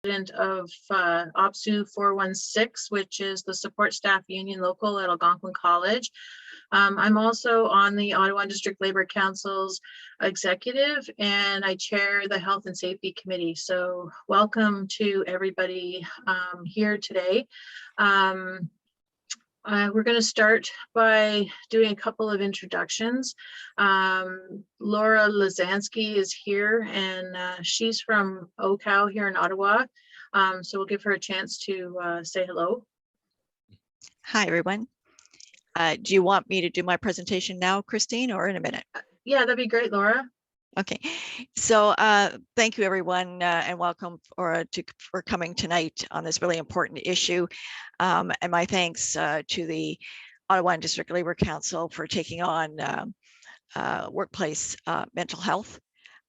president of OPSU 416, which is the support staff union local at Algonquin College. I'm also on the Ottawa District Labour Council's executive, and I chair the Health and Safety Committee. So welcome to everybody here today. We're going to start by doing a couple of introductions. Laura Lazansky is here, and she's from OCOW here in Ottawa. So we'll give her a chance to say hello. Hi, everyone. Do you want me to do my presentation now, Christine, or in a minute? Yeah, that'd be great, Laura. Okay, so thank you, everyone, and welcome for coming tonight on this really important issue. And my thanks to the Ottawa District Labour Council for taking on workplace mental health.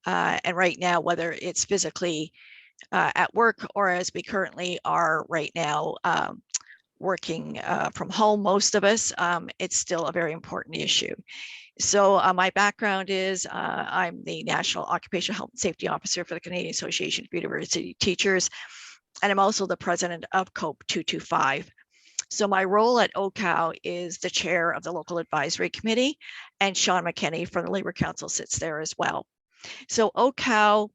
And right now, whether it's physically at work or as we currently are right now, working from home, most of us, it's still a very important issue. So my background is I'm the National Occupational Health and Safety Officer for the Canadian Association of University Teachers, and I'm also the president of COPE 225. So my role at OCOW is the chair of the local advisory committee, and Sean McKinney from the Labour Council sits there as well. So OCOW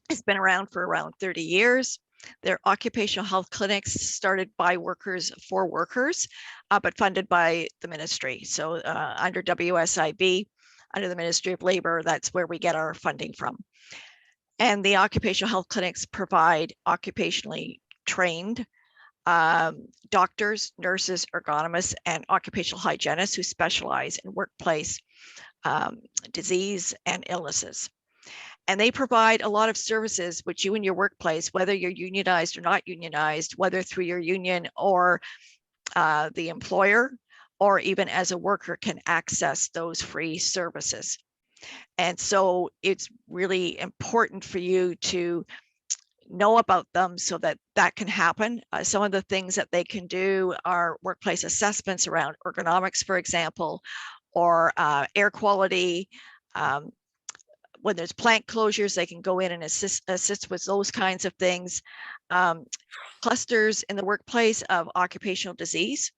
has been around for around 30 years. They're occupational health clinics started by workers for workers, but funded by the ministry. So under WSIB, under the Ministry of Labor, that's where we get our funding from. And the occupational health clinics provide occupationally trained doctors, nurses, ergonomists, and occupational hygienists who specialize in workplace disease and illnesses. And they provide a lot of services which you in your workplace, whether you're unionized or not unionized, whether through your union or the employer, or even as a worker, can access those free services. And so it's really important for you to know about them so that that can happen. Some of the things that they can do are workplace assessments around ergonomics, for example, or air quality. When there's plant closures, they can go in and assist with those kinds of things. Clusters in the workplace of occupational disease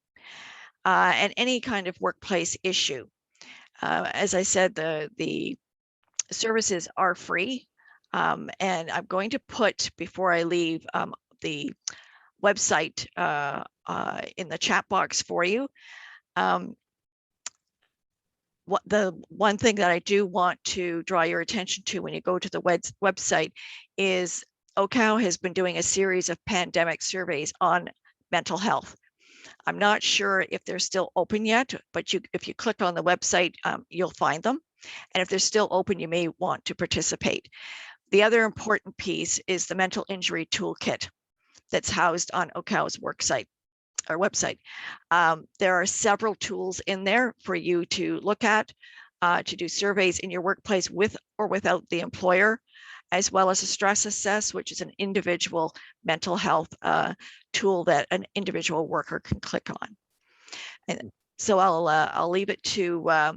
and any kind of workplace issue. As I said, the services are free. And I'm going to put, before I leave, the website in the chat box for you. The one thing that I do want to draw your attention to when you go to the website is OCOW has been doing a series of pandemic surveys on mental health. I'm not sure if they're still open yet, but if you click on the website, you'll find them. And if they're still open, you may want to participate. The other important piece is the mental injury toolkit that's housed on OCOW's website. There are several tools in there for you to look at, to do surveys in your workplace with or without the employer, as well as a stress assess, which is an individual mental health tool that an individual worker can click on. And so I'll leave it to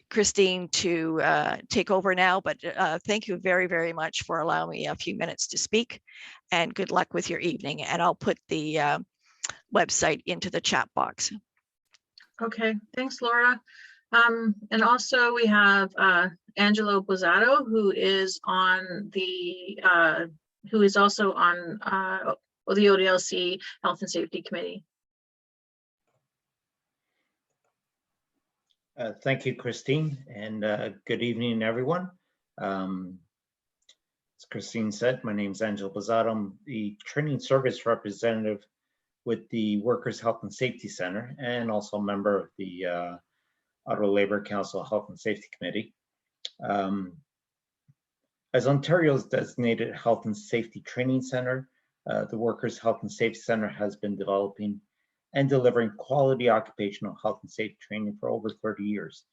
Christine to take over now, but thank you very, very much for allowing me a few minutes to speak, and good luck with your evening. And I'll put the website into the chat box. Okay, thanks, Laura. And also we have Angelo Bozzato, who is on the also on the ODLC Health and Safety Committee. Thank you, Christine, and good evening, everyone. As Christine said, my name is Angelo Bozzato. I'm the training service representative with the Workers' Health and Safety Center, and also a member of the Ottawa Labour Council Health and Safety Committee. As Ontario's designated Health and Safety Training Center, the Workers' Health and Safety Center has been developing and delivering quality occupational health and safety training for over 30 years.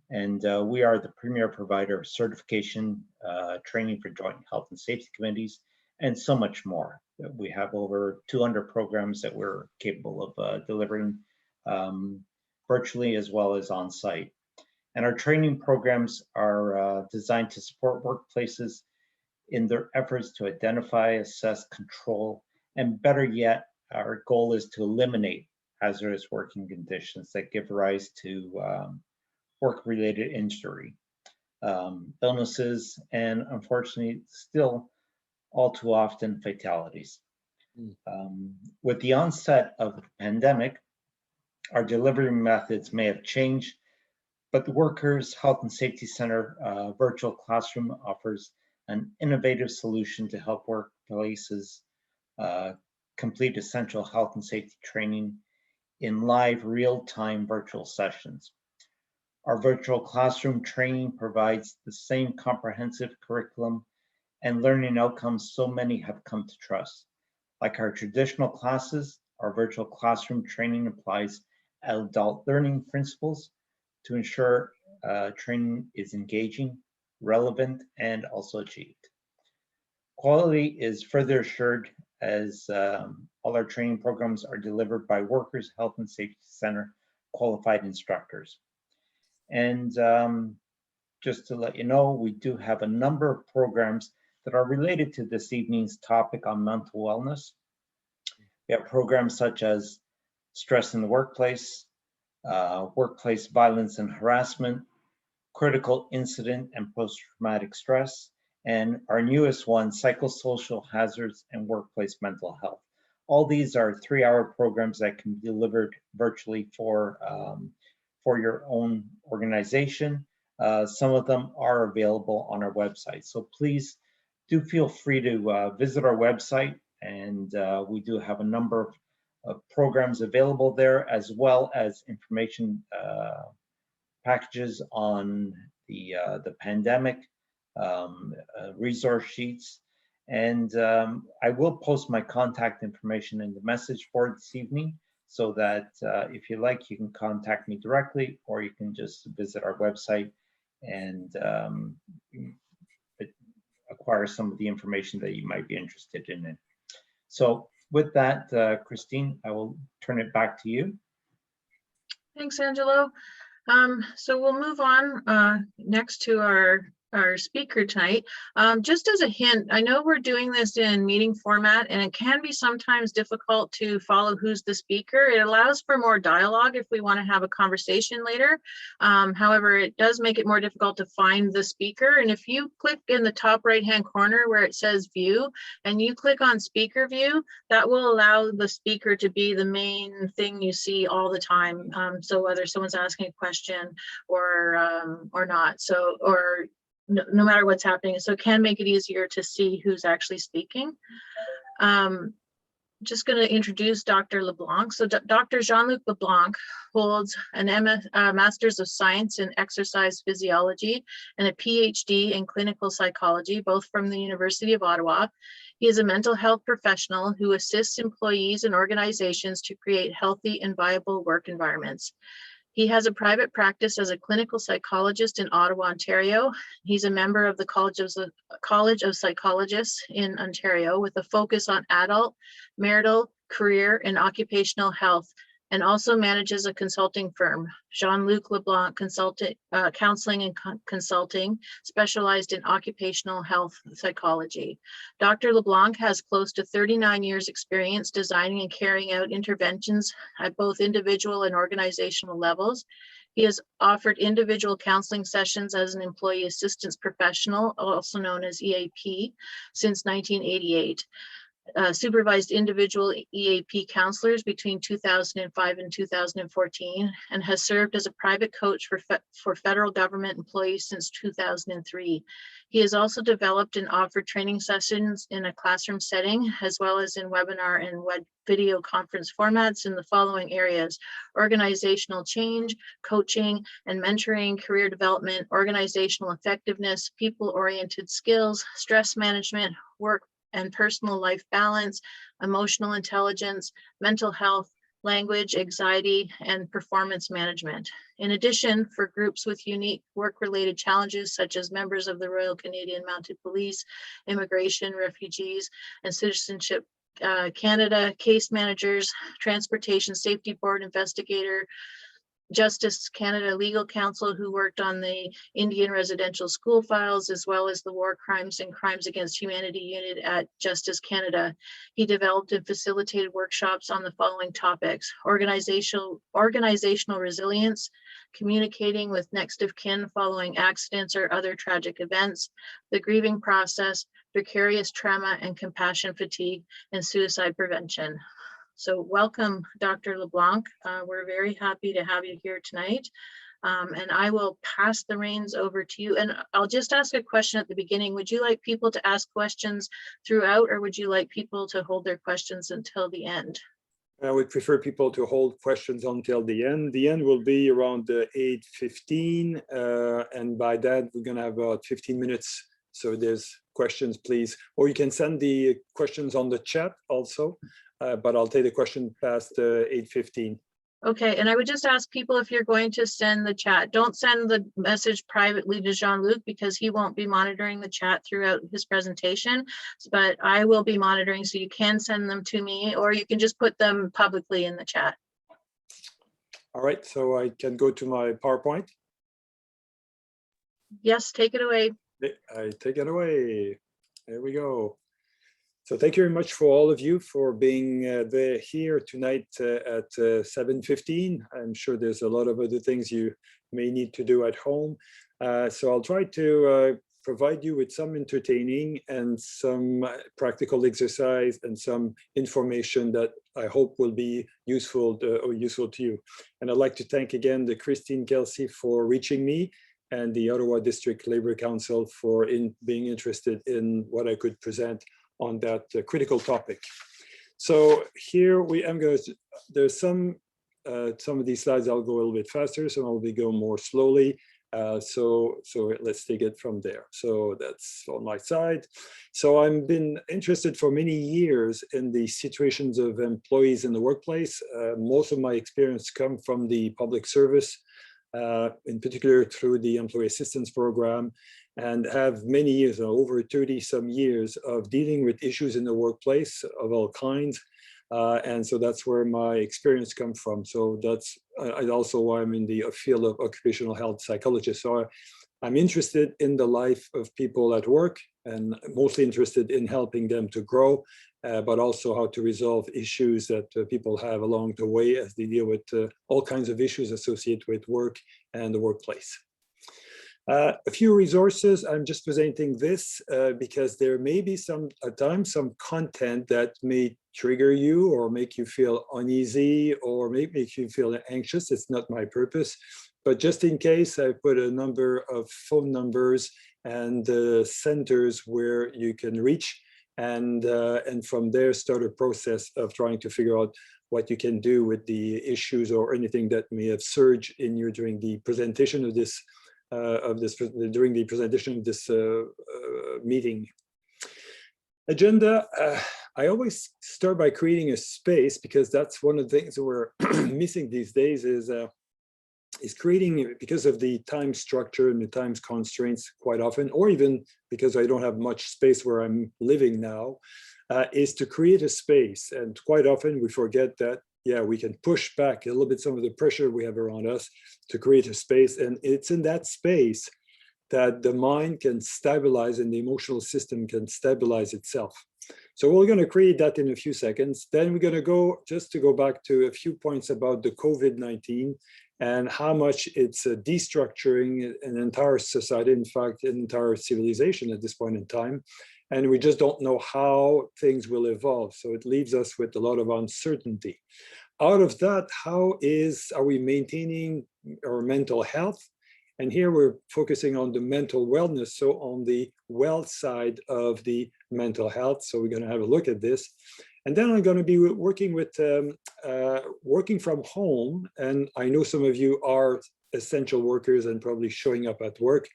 And we are the premier provider of certification, training for joint health and safety committees, and so much more. We have over 200 programs that we're capable of delivering virtually as well as on site. And our training programs are designed to support workplaces in their efforts to identify, assess, control, and better yet, our goal is to eliminate hazardous working conditions that give rise to work-related injury, illnesses, and unfortunately, still all too often fatalities. With the onset of the pandemic, our delivery methods may have changed, but the Workers' Health and Safety Center virtual classroom offers an innovative solution to help workplaces complete essential health and safety training in live, real-time virtual sessions. Our virtual classroom training provides the same comprehensive curriculum and learning outcomes so many have come to trust. Like our traditional classes, our virtual classroom training applies adult learning principles to ensure training is engaging, relevant, and also achieved. Quality is further assured as all our training programs are delivered by Workers' Health and Safety Center qualified instructors. And just to let you know, we do have a number of programs that are related to this evening's topic on mental wellness. We have programs such as stress in the workplace, workplace violence and harassment, critical incident and post-traumatic stress, and our newest one, psychosocial hazards and workplace mental health. All these are 3-hour programs that can be delivered virtually for your own organization. Some of them are available on our website. So please do feel free to visit our website, and we do have a number of programs available there, as well as information packages on the pandemic, resource sheets, and I will post my contact information in the message board this evening, so that if you like, you can contact me directly, or you can just visit our website and acquire some of the information that you might be interested in. So with that, Christine, I will turn it back to you. Thanks, Angelo. So we'll move on next to our speaker tonight. Just as a hint, I know we're doing this in meeting format, and it can be sometimes difficult to follow who's the speaker. It allows for more dialogue if we want to have a conversation later. However, it does make it more difficult to find the speaker. And if you click in the top right-hand corner where it says view, and you click on speaker view, that will allow the speaker to be the main thing you see all the time. So whether someone's asking a question or not, so or no matter what's happening. So it can make it easier to see who's actually speaking. Just going to introduce Dr. Leblanc. So Dr. Jean-Luc Leblanc holds an Master's of Science in Exercise Physiology and a PhD in Clinical Psychology, both from the University of Ottawa. He is a mental health professional who assists employees and organizations to create healthy and viable work environments. He has a private practice as a clinical psychologist in Ottawa, Ontario. He's a member of the College of Psychologists in Ontario with a focus on adult, marital, career, and occupational health, and also manages a consulting firm, Jean-Luc Leblanc Counseling and Consulting, specialized in occupational health psychology. Dr. Leblanc has close to 39 years experience designing and carrying out interventions at both individual and organizational levels. He has offered individual counseling sessions as an employee assistance professional, also known as EAP, since 1988. Supervised individual EAP counselors between 2005 and 2014, and has served as a private coach for federal government employees since 2003. He has also developed and offered training sessions in a classroom setting, as well as in webinar and web video conference formats in the following areas: organizational change, coaching and mentoring, career development, organizational effectiveness, people-oriented skills, stress management, work and personal life balance, emotional intelligence, mental health, language, anxiety, and performance management. In addition, for groups with unique work-related challenges, such as members of the Royal Canadian Mounted Police, Immigration, Refugees, and Citizenship Canada, case managers, Transportation Safety Board investigator, Justice Canada Legal Counsel, who worked on the Indian residential school files, as well as the War Crimes and Crimes Against Humanity unit at Justice Canada. He developed and facilitated workshops on the following topics: organizational resilience, communicating with next of kin following accidents or other tragic events, the grieving process, vicarious trauma and compassion fatigue, and suicide prevention. So welcome, Dr. LeBlanc. We're very happy to have you here tonight. And I will pass the reins over to you. And I'll just ask a question at the beginning. Would you like people to ask questions throughout, or would you like people to hold their questions until the end? I would prefer people to hold questions until the end. The end will be around 8:15, and by that we're going to have about 15 minutes. So there's questions, please. Or you can send the questions on the chat also, but I'll take the question past 8:15. Okay, and I would just ask people, if you're going to send the chat, don't send the message privately to Jean-Luc, because he won't be monitoring the chat throughout his presentation, but I will be monitoring, so you can send them to me, or you can just put them publicly in the chat. All right, so I can go to my PowerPoint. Yes, take it away. I take it away. There we go. So thank you very much for all of you for being here tonight at 7:15. I'm sure there's a lot of other things you may need to do at home. So I'll try to provide you with some entertaining and some practical exercise and some information that I hope will be useful to you. And I'd like to thank again the Christine Kelsey for reaching me, and the Ottawa District Labour Council for being interested in what I could present on that critical topic. So here there's some of these slides I'll go a little bit faster, so I'll be going more slowly. So let's take it from there. So that's on my side. So I've been interested for many years in the situations of employees in the workplace. Most of my experience come from the public service, in particular through the Employee Assistance Program, and have many years, over 30 some years of dealing with issues in the workplace of all kinds. And so that's where my experience comes from. So that's also why I'm in the field of occupational health psychologist. So I'm interested in the life of people at work, and mostly interested in helping them to grow, but also how to resolve issues that people have along the way as they deal with all kinds of issues associated with work and the workplace. A few resources. I'm just presenting this because there may be at times some content that may trigger you or make you feel uneasy or make you feel anxious. It's not my purpose, but just in case, I put a number of phone numbers and centers where you can reach, and from there start a process of trying to figure out what you can do with the issues or anything that may have surged in you during the presentation of this meeting. Agenda. I always start by creating a space, because that's one of the things that we're missing these days is creating, because of the time structure and the time constraints quite often, or even because I don't have much space where I'm living now, is to create a space. And quite often we forget that, yeah, we can push back a little bit some of the pressure we have around us to create a space. And it's in that space that the mind can stabilize and the emotional system can stabilize itself. So we're going to create that in a few seconds. Then we're going to go back to a few points about the COVID-19 and how much it's destructuring an entire society, in fact, an entire civilization at this point in time. And we just don't know how things will evolve. So it leaves us with a lot of uncertainty. Out of that, are we maintaining our mental health? And here we're focusing on the mental wellness, so on the well side of the mental health. So we're going to have a look at this. And then I'm going to be working with working from home. And I know some of you are essential workers and probably showing up at work,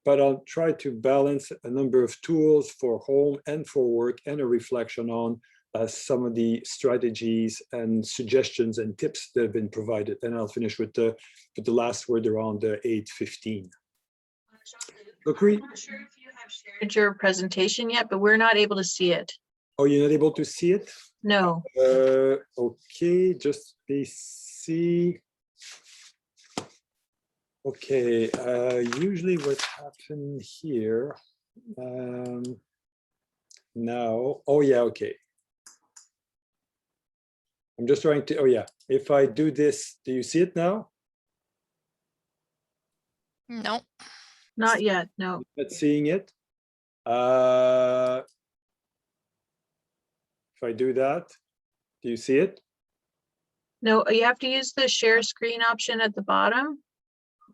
but I'll try to balance a number of tools for home and for work, and a reflection on some of the strategies and suggestions and tips that have been provided. And I'll finish with the last word around 8:15. I'm not sure if you have shared your presentation yet, but we're not able to see it. Oh, you're not able to see it? No. Okay, just see. Okay, usually what happened here now, oh yeah, okay. I'm just trying to, oh yeah, if I do this, do you see it now? No. Not yet, no. Not seeing it. If I do that, do you see it? No, you have to use the share screen option at the bottom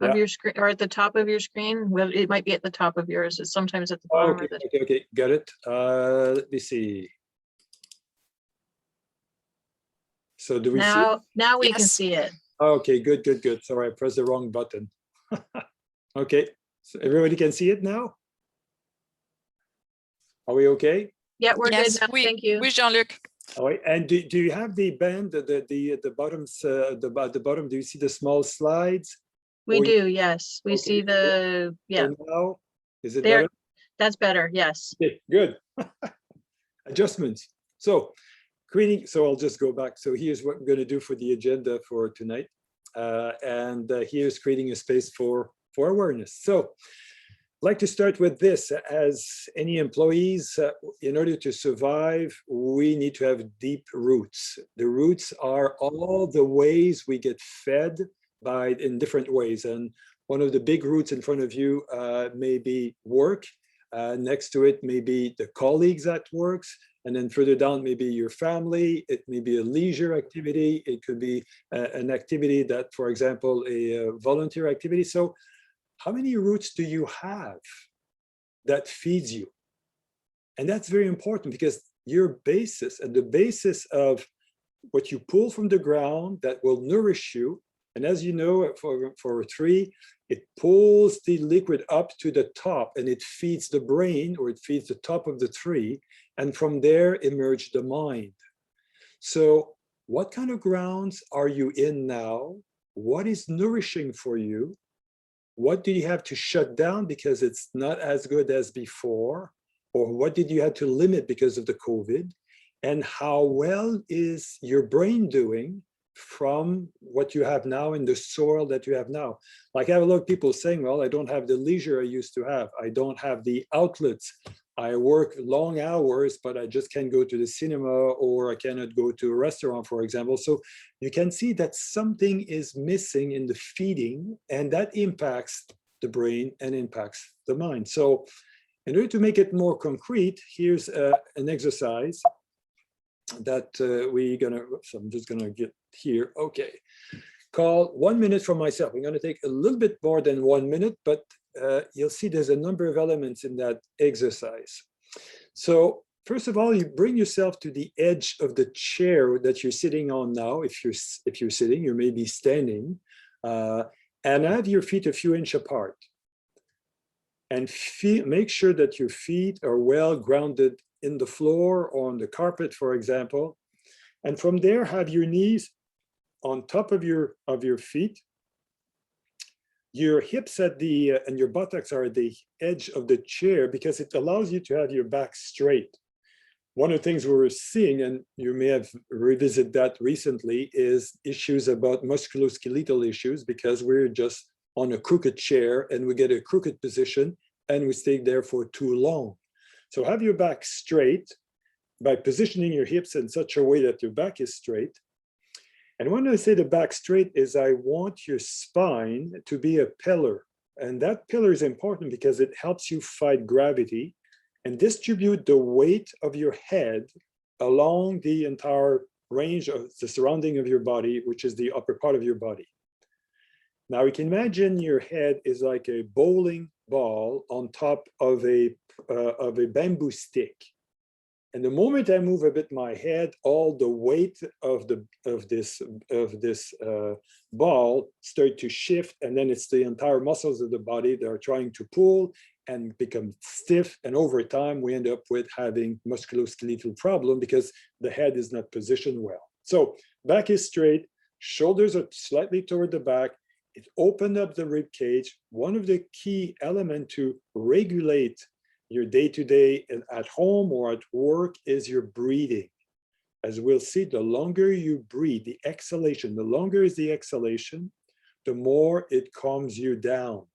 of Yeah. your screen or at the top of your screen. Well, it might be at the top of yours. It's sometimes at the Oh, bottom okay, of the. okay, okay, got it. Let me see. So do we see it? Now we can Yes. see it. Okay, good, good, good. Sorry, I pressed the wrong button. Okay, so everybody can see it now? Are we okay? Yeah, we're good Yes, now. we, Thank you. we, Jean-Luc. All right, and do you have the band, the bottoms, at the bottom, do you see the small slides? We or you- do, yes. We Okay, see the, yeah, So now, is it there, better? that's better, yes. Okay, good. Adjustments. So creating, so I'll just go back. So here's what I'm going to do for the agenda for tonight. Here's creating a space for awareness. So I'd like to start with this. As any employees, in order to survive, we need to have deep roots. The roots are all the ways we get fed in different ways. And one of the big roots in front of you may be work. Next to it may be the colleagues at work. And then further down, maybe your family. It may be a leisure activity. It could be an activity that, for example, a volunteer activity. So how many roots do you have that feeds you? And that's very important because your basis and the basis of what you pull from the ground that will nourish you. And as you know, for a tree, it pulls the liquid up to the top and it feeds the brain, or it feeds the top of the tree. And from there emerge the mind. So what kind of grounds are you in now? What is nourishing for you? What do you have to shut down because it's not as good as before? Or what did you have to limit because of the COVID? And how well is your brain doing from what you have now in the soil that you have now? Like I have a lot of people saying, well, I don't have the leisure I used to have. I don't have the outlets. I work long hours, but I just can't go to the cinema, or I cannot go to a restaurant, for example. So you can see that something is missing in the feeding, and that impacts the brain and impacts the mind. So in order to make it more concrete, here's an exercise that we're gonna, so I'm just gonna get here, okay. Called 1 minute for myself. I'm gonna take a little bit more than 1 minute, but you'll see there's a number of elements in that exercise. So first of all, you bring yourself to the edge of the chair that you're sitting on now. If you're sitting, you may be standing, and have your feet a few inches apart. And make sure that your feet are well grounded in the floor or on the carpet, for example. And from there, have your knees on top of your feet. Your hips at the and your buttocks are at the edge of the chair because it allows you to have your back straight. One of the things we're seeing, and you may have revisited that recently, is issues about musculoskeletal issues because we're just on a crooked chair and we get a crooked position and we stay there for too long. So have your back straight by positioning your hips in such a way that your back is straight. And when I say the back straight is I want your spine to be a pillar. And that pillar is important because it helps you fight gravity and distribute the weight of your head along the entire range of the surrounding of your body, which is the upper part of your body. Now you can imagine your head is like a bowling ball on top of a bamboo stick. And the moment I move a bit my head, all the weight of this ball start to shift, and then it's the entire muscles of the body that are trying to pull and become stiff. And over time, we end up with having musculoskeletal problem because the head is not positioned well. So back is straight, shoulders are slightly toward the back. It opened up the rib cage. One of the key elements to regulate your day-to-day at home or at work is your breathing. As we'll see, the longer you breathe, the exhalation, the longer is the exhalation, the more it calms you down.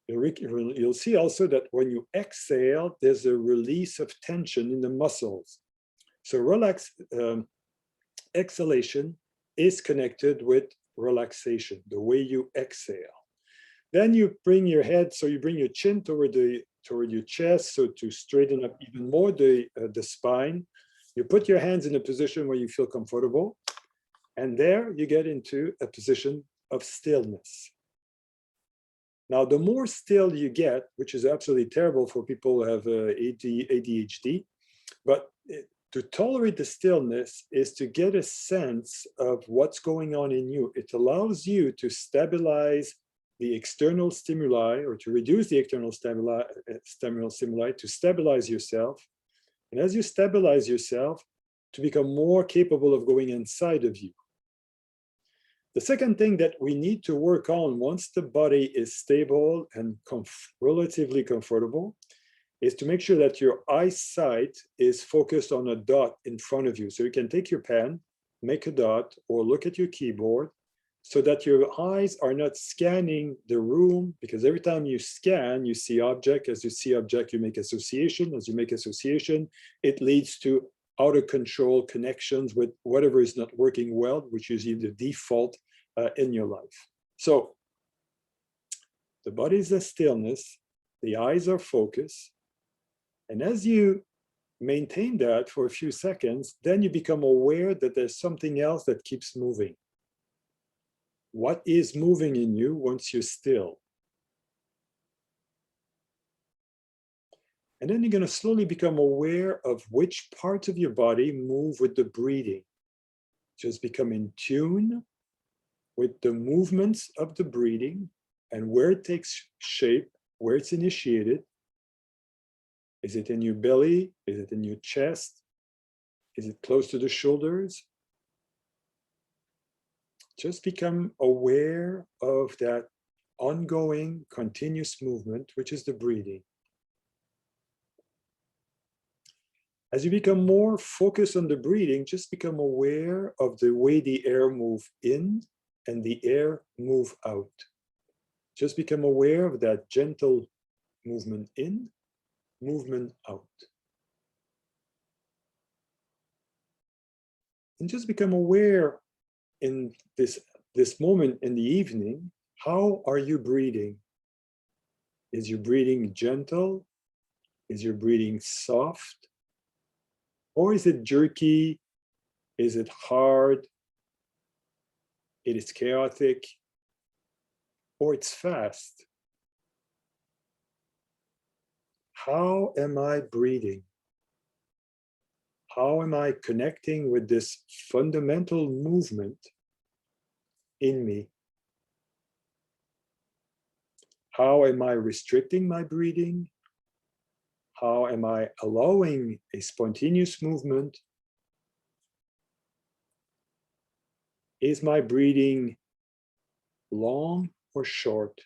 You'll see also that when you exhale, there's a release of tension in the muscles. So exhalation is connected with relaxation, the way you exhale. Then you bring your head, so you bring your chin toward your chest, so to straighten up even more the spine. You put your hands in a position where you feel comfortable, and there you get into a position of stillness. Now, the more still you get, which is absolutely terrible for people who have ADHD, but to tolerate the stillness is to get a sense of what's going on in you. It allows you to stabilize the external stimuli, or to reduce the external stimuli, to stabilize yourself. And as you stabilize yourself, to become more capable of going inside of you. The second thing that we need to work on once the body is stable and relatively comfortable is to make sure that your eyesight is focused on a dot in front of you. So you can take your pen, make a dot, or look at your keyboard, so that your eyes are not scanning the room, because every time you scan, you see object. As you see object, you make association. As you make association, it leads to out of control connections with whatever is not working well, which is the default in your life. So the body is a stillness, the eyes are focused, and as you maintain that for a few seconds, then you become aware that there's something else that keeps moving. What is moving in you once you're still? And then you're going to slowly become aware of which parts of your body move with the breathing. Just become in tune with the movements of the breathing and where it takes shape, where it's initiated. Is it in your belly? Is it in your chest? Is it close to the shoulders? Just become aware of that ongoing, continuous movement, which is the breathing. As you become more focused on the breathing, just become aware of the way the air moves in and the air move out. Just become aware of that gentle movement in, movement out. And just become aware in this moment in the evening, how are you breathing? Is your breathing gentle? Is your breathing soft? Or is it jerky? Is it hard? It is chaotic? Or it's fast? How am I breathing? How am I connecting with this fundamental movement in me? How am I restricting my breathing? How am I allowing a spontaneous movement? Is my breathing long or short?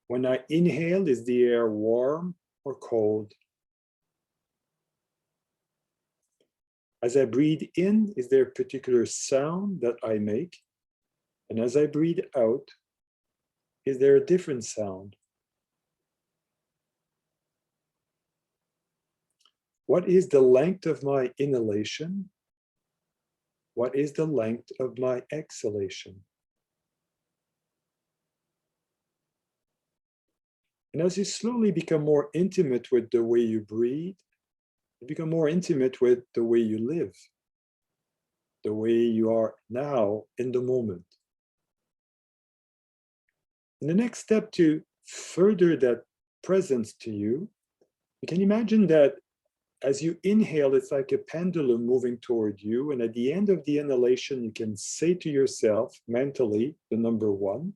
When I inhale, is the air warm or cold? As I breathe in, is there a particular sound that I make? And as I breathe out, is there a different sound? What is the length of my inhalation? What is the length of my exhalation? And as you slowly become more intimate with the way you breathe, you become more intimate with the way you live, the way you are now in the moment. And the next step to further that presence to you, you can imagine that as you inhale, it's like a pendulum moving toward you. And at the end of the inhalation, you can say to yourself mentally the number 1.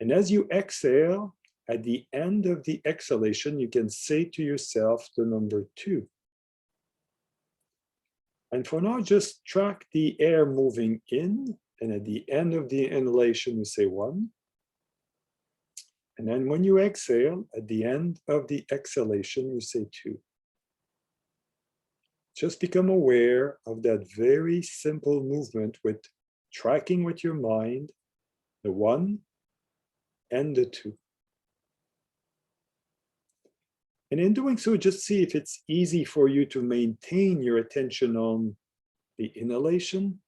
And as you exhale, at the end of the exhalation, you can say to yourself the number 2. And for now, just track the air moving in. And at the end of the inhalation, you say 1. And then when you exhale, at the end of the exhalation, you say 2. Just become aware of that very simple movement with tracking with your mind the 1 and the 2. And in doing so, just see if it's easy for you to maintain your attention on the inhalation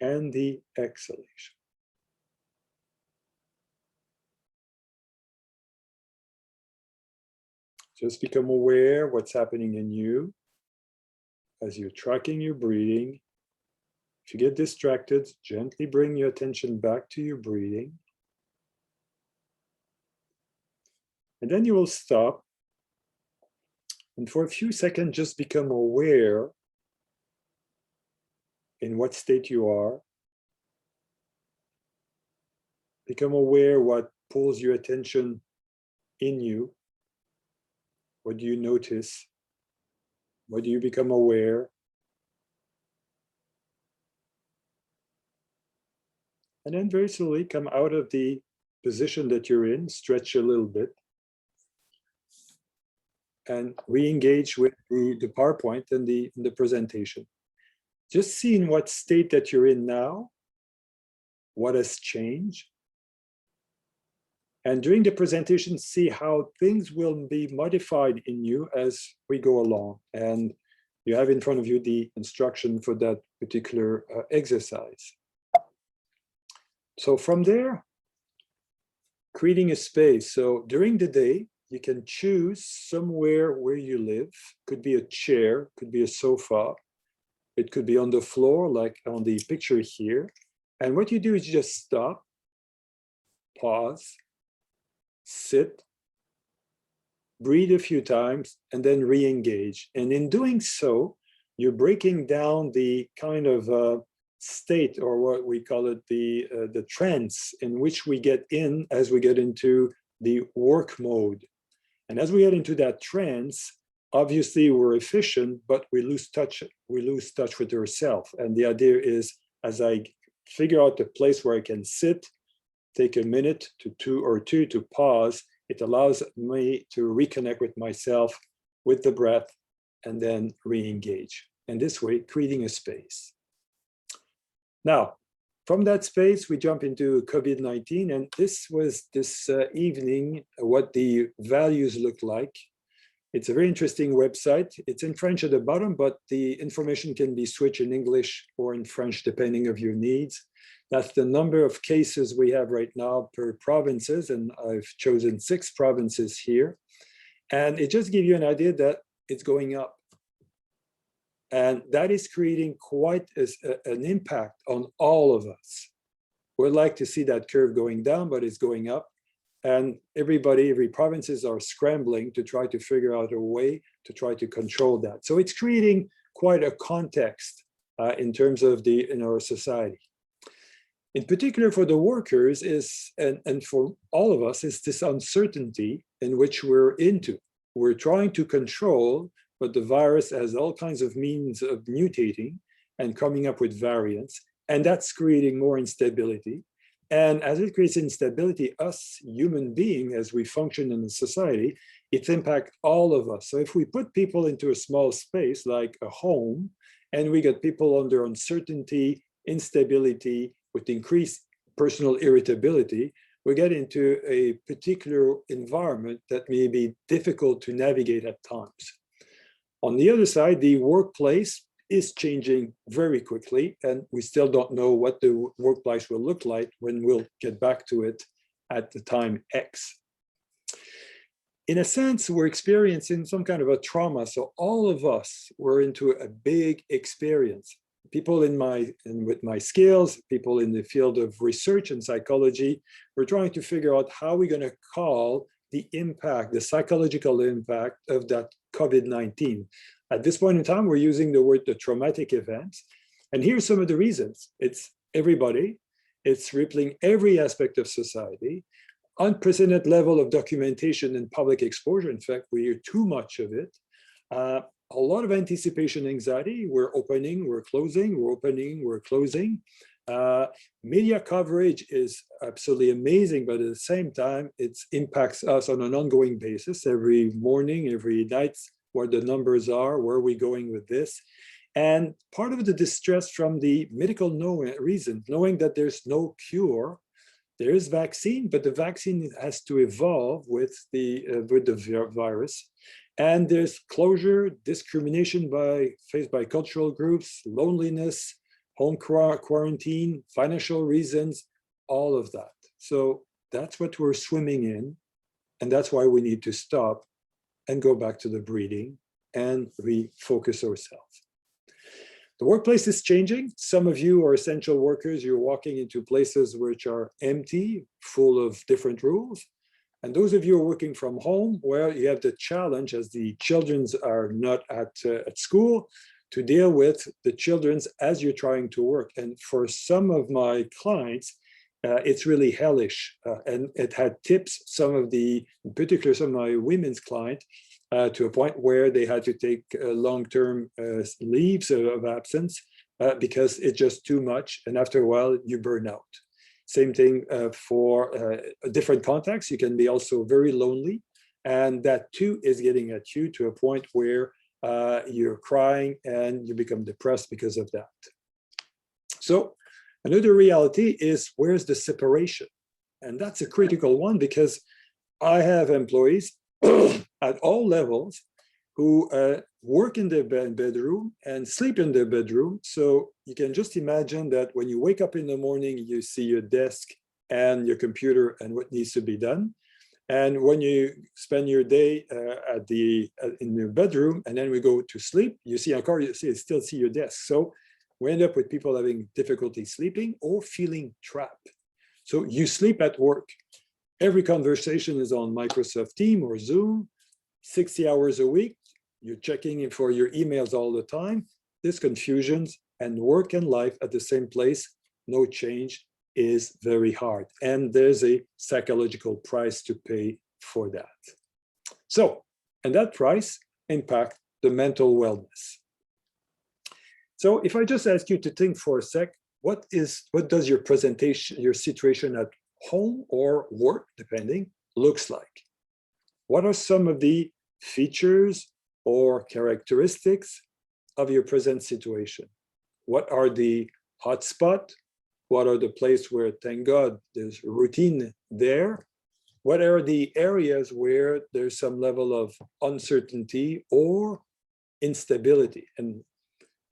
and the exhalation. Just become aware what's happening in you as you're tracking your breathing. If you get distracted, gently bring your attention back to your breathing. And then you will stop. And for a few seconds, just become aware in what state you are. Become aware what pulls your attention in you. What do you notice? What do you become aware? And then very slowly come out of the position that you're in, stretch a little bit, and re-engage with the PowerPoint and the presentation. Just see in what state that you're in now, what has changed. And during the presentation, see how things will be modified in you as we go along. And you have in front of you the instruction for that particular exercise. So from there, creating a space. So during the day, you can choose somewhere where you live. Could be a chair, could be a sofa. It could be on the floor, like on the picture here. And what you do is just stop, pause, sit, breathe a few times, and then re-engage. And in doing so, you're breaking down the kind of state, or what we call it, the trance in which we get in as we get into the work mode. And as we get into that trance, obviously we're efficient, but we lose touch with ourselves. And the idea is, as I figure out the place where I can sit, take a minute to two to pause, it allows me to reconnect with myself, with the breath, and then re-engage. And this way, creating a space. Now, from that space, we jump into COVID-19, and this was this evening what the values look like. It's a very interesting website. It's in French at the bottom, but the information can be switched in English or in French, depending on your needs. That's the number of cases we have right now per provinces, and I've chosen 6 provinces here. And it just gives you an idea that it's going up. And that is creating quite an impact on all of us. We'd like to see that curve going down, but it's going up. And every provinces are scrambling to try to figure out a way to try to control that. So it's creating quite a context in terms of in our society. In particular for the workers and for all of us, is this uncertainty in which we're into. We're trying to control, but the virus has all kinds of means of mutating and coming up with variants, and that's creating more instability. And as it creates instability, us human beings, as we function in a society, it impacts all of us. So if we put people into a small space like a home, and we get people under uncertainty, instability, with increased personal irritability, we get into a particular environment that may be difficult to navigate at times. On the other side, the workplace is changing very quickly, and we still don't know what the workplace will look like when we'll get back to it at the time X. In a sense, we're experiencing some kind of a trauma. So all of us were into a big experience. People with my skills, people in the field of research and psychology, we're trying to figure out how we're going to call the impact, the psychological impact of that COVID-19. At this point in time, we're using the word the traumatic events. And here's some of the reasons. It's everybody. It's rippling every aspect of society. Unprecedented level of documentation and public exposure. In fact, we hear too much of it. A lot of anticipation anxiety. We're opening, we're closing, we're opening, we're closing. Media coverage is absolutely amazing, but at the same time, it impacts us on an ongoing basis every morning, every night, what the numbers are, where are we going with this. And part of the distress from the medical reason, knowing that there's no cure, there is vaccine, but the vaccine has to evolve with the virus. And there's closure, discrimination faced by cultural groups, loneliness, home quarantine, financial reasons, all of that. So that's what we're swimming in. And that's why we need to stop and go back to the breathing and refocus ourselves. The workplace is changing. Some of you are essential workers. You're walking into places which are empty, full of different rules. And those of you who are working from home, well, you have the challenge, as the children are not at school, to deal with the children as you're trying to work. And for some of my clients, it's really hellish. And it had tips, in particular, some of my women's clients, to a point where they had to take long-term leaves of absence because it's just too much. And after a while, you burn out. Same thing for different contexts. You can be also very lonely. And that too is getting at you to a point where you're crying and you become depressed because of that. So another reality is, where's the separation? And that's a critical one, because I have employees at all levels who work in their bedroom and sleep in their bedroom. So you can just imagine that when you wake up in the morning, you see your desk and your computer and what needs to be done. And when you spend your day in your bedroom and then we go to sleep, you see a car, you still see your desk. So we end up with people having difficulty sleeping or feeling trapped. So you sleep at work. Every conversation is on Microsoft Teams or Zoom, 60 hours a week. You're checking in for your emails all the time. There's confusions, and work and life at the same place, no change, is very hard. And there's a psychological price to pay for that. So, and that price impacts the mental wellness. So if I just ask you to think for a sec, what does your situation at home or work, depending, looks like? What are some of the features or characteristics of your present situation? What are the hotspots? What are the places where, thank God, there's routine there? What are the areas where there's some level of uncertainty or instability? And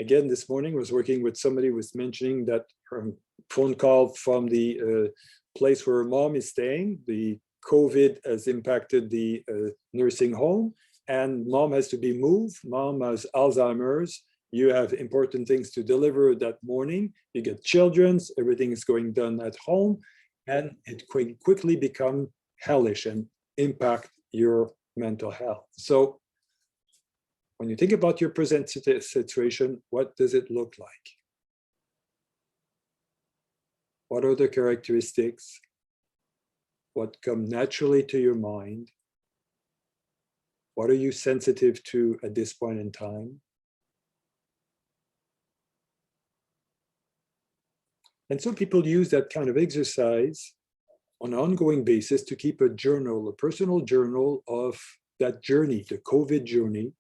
again, this morning I was working with somebody who was mentioning that her phone call from the place where mom is staying, the COVID has impacted the nursing home, and mom has to be moved. Mom has Alzheimer's. You have important things to deliver that morning. You get children's, everything is going done at home, and it quickly become hellish and impact your mental health. So when you think about your present situation, what does it look like? What are the characteristics? What come naturally to your mind? What are you sensitive to at this point in time? And so people use that kind of exercise on an ongoing basis to keep a journal, a personal journal of that journey, the COVID journey,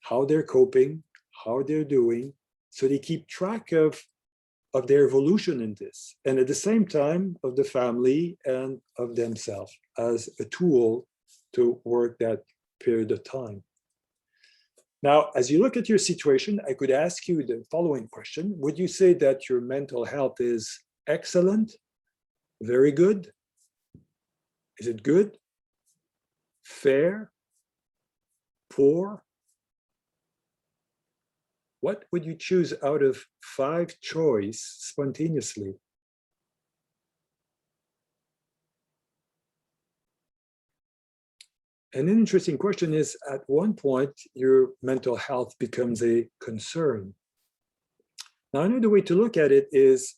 how they're coping, how they're doing, so they keep track of their evolution in this, and at the same time of the family and of themselves as a tool to work that period of time. Now, as you look at your situation, I could ask you the following question. Would you say that your mental health is excellent, very good? Is it good, fair, poor? What would you choose out of 5 choices spontaneously? An interesting question is, at one point, your mental health becomes a concern. Now, another way to look at it is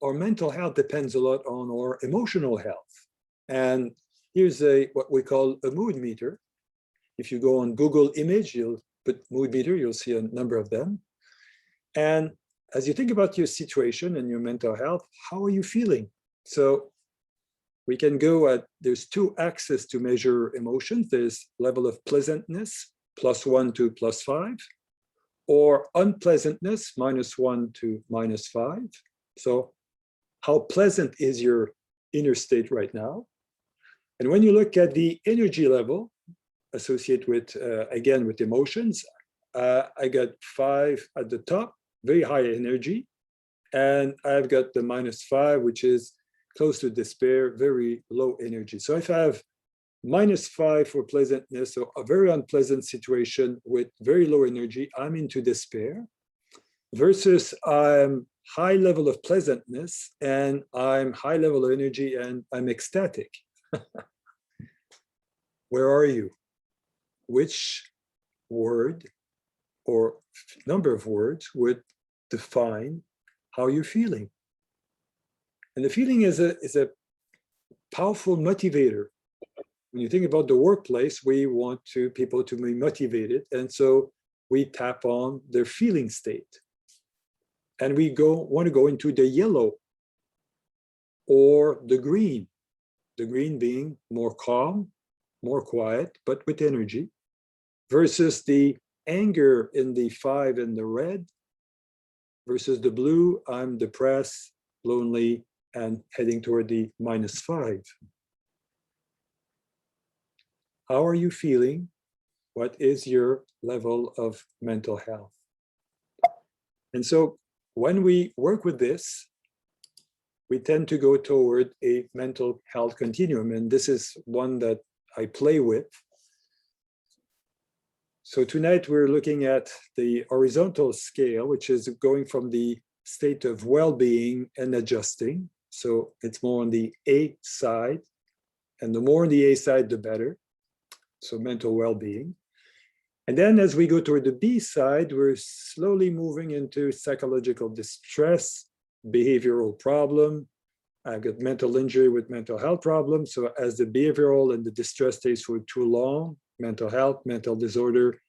our mental health depends a lot on our emotional health. And here's what we call a mood meter. If you go on Google image, you'll put mood meter, you'll see a number of them. And as you think about your situation and your mental health, how are you feeling? So we can go at, there's 2 axes to measure emotions. There's level of pleasantness, +1 to +5, or unpleasantness, -1 to -5. So how pleasant is your inner state right now? And when you look at the energy level associated with, again, with emotions, I got 5 at the top, very high energy. And I've got the -5, which is close to despair, very low energy. So if I have -5 for pleasantness, so a very unpleasant situation with very low energy, I'm into despair, versus I'm high level of pleasantness and I'm high level of energy and I'm ecstatic. Where are you? Which word or number of words would define how you're feeling? And the feeling is a powerful motivator. When you think about the workplace, we want people to be motivated. And so we tap on their feeling state. And we want to go into the yellow or the green being more calm, more quiet, but with energy, versus the anger in the 5 and the red, versus the blue, I'm depressed, lonely, and heading toward the -5. How are you feeling? What is your level of mental health? And so when we work with this, we tend to go toward a mental health continuum. And this is one that I play with. So tonight we're looking at the horizontal scale, which is going from the state of well-being and adjusting. So it's more on the A side, and the more on the A side, the better. So mental well-being. And then as we go toward the B side, we're slowly moving into psychological distress, behavioral problem. I've got mental injury with mental health problems. So as the behavioral and the distress stays for too long, mental health, mental disorder,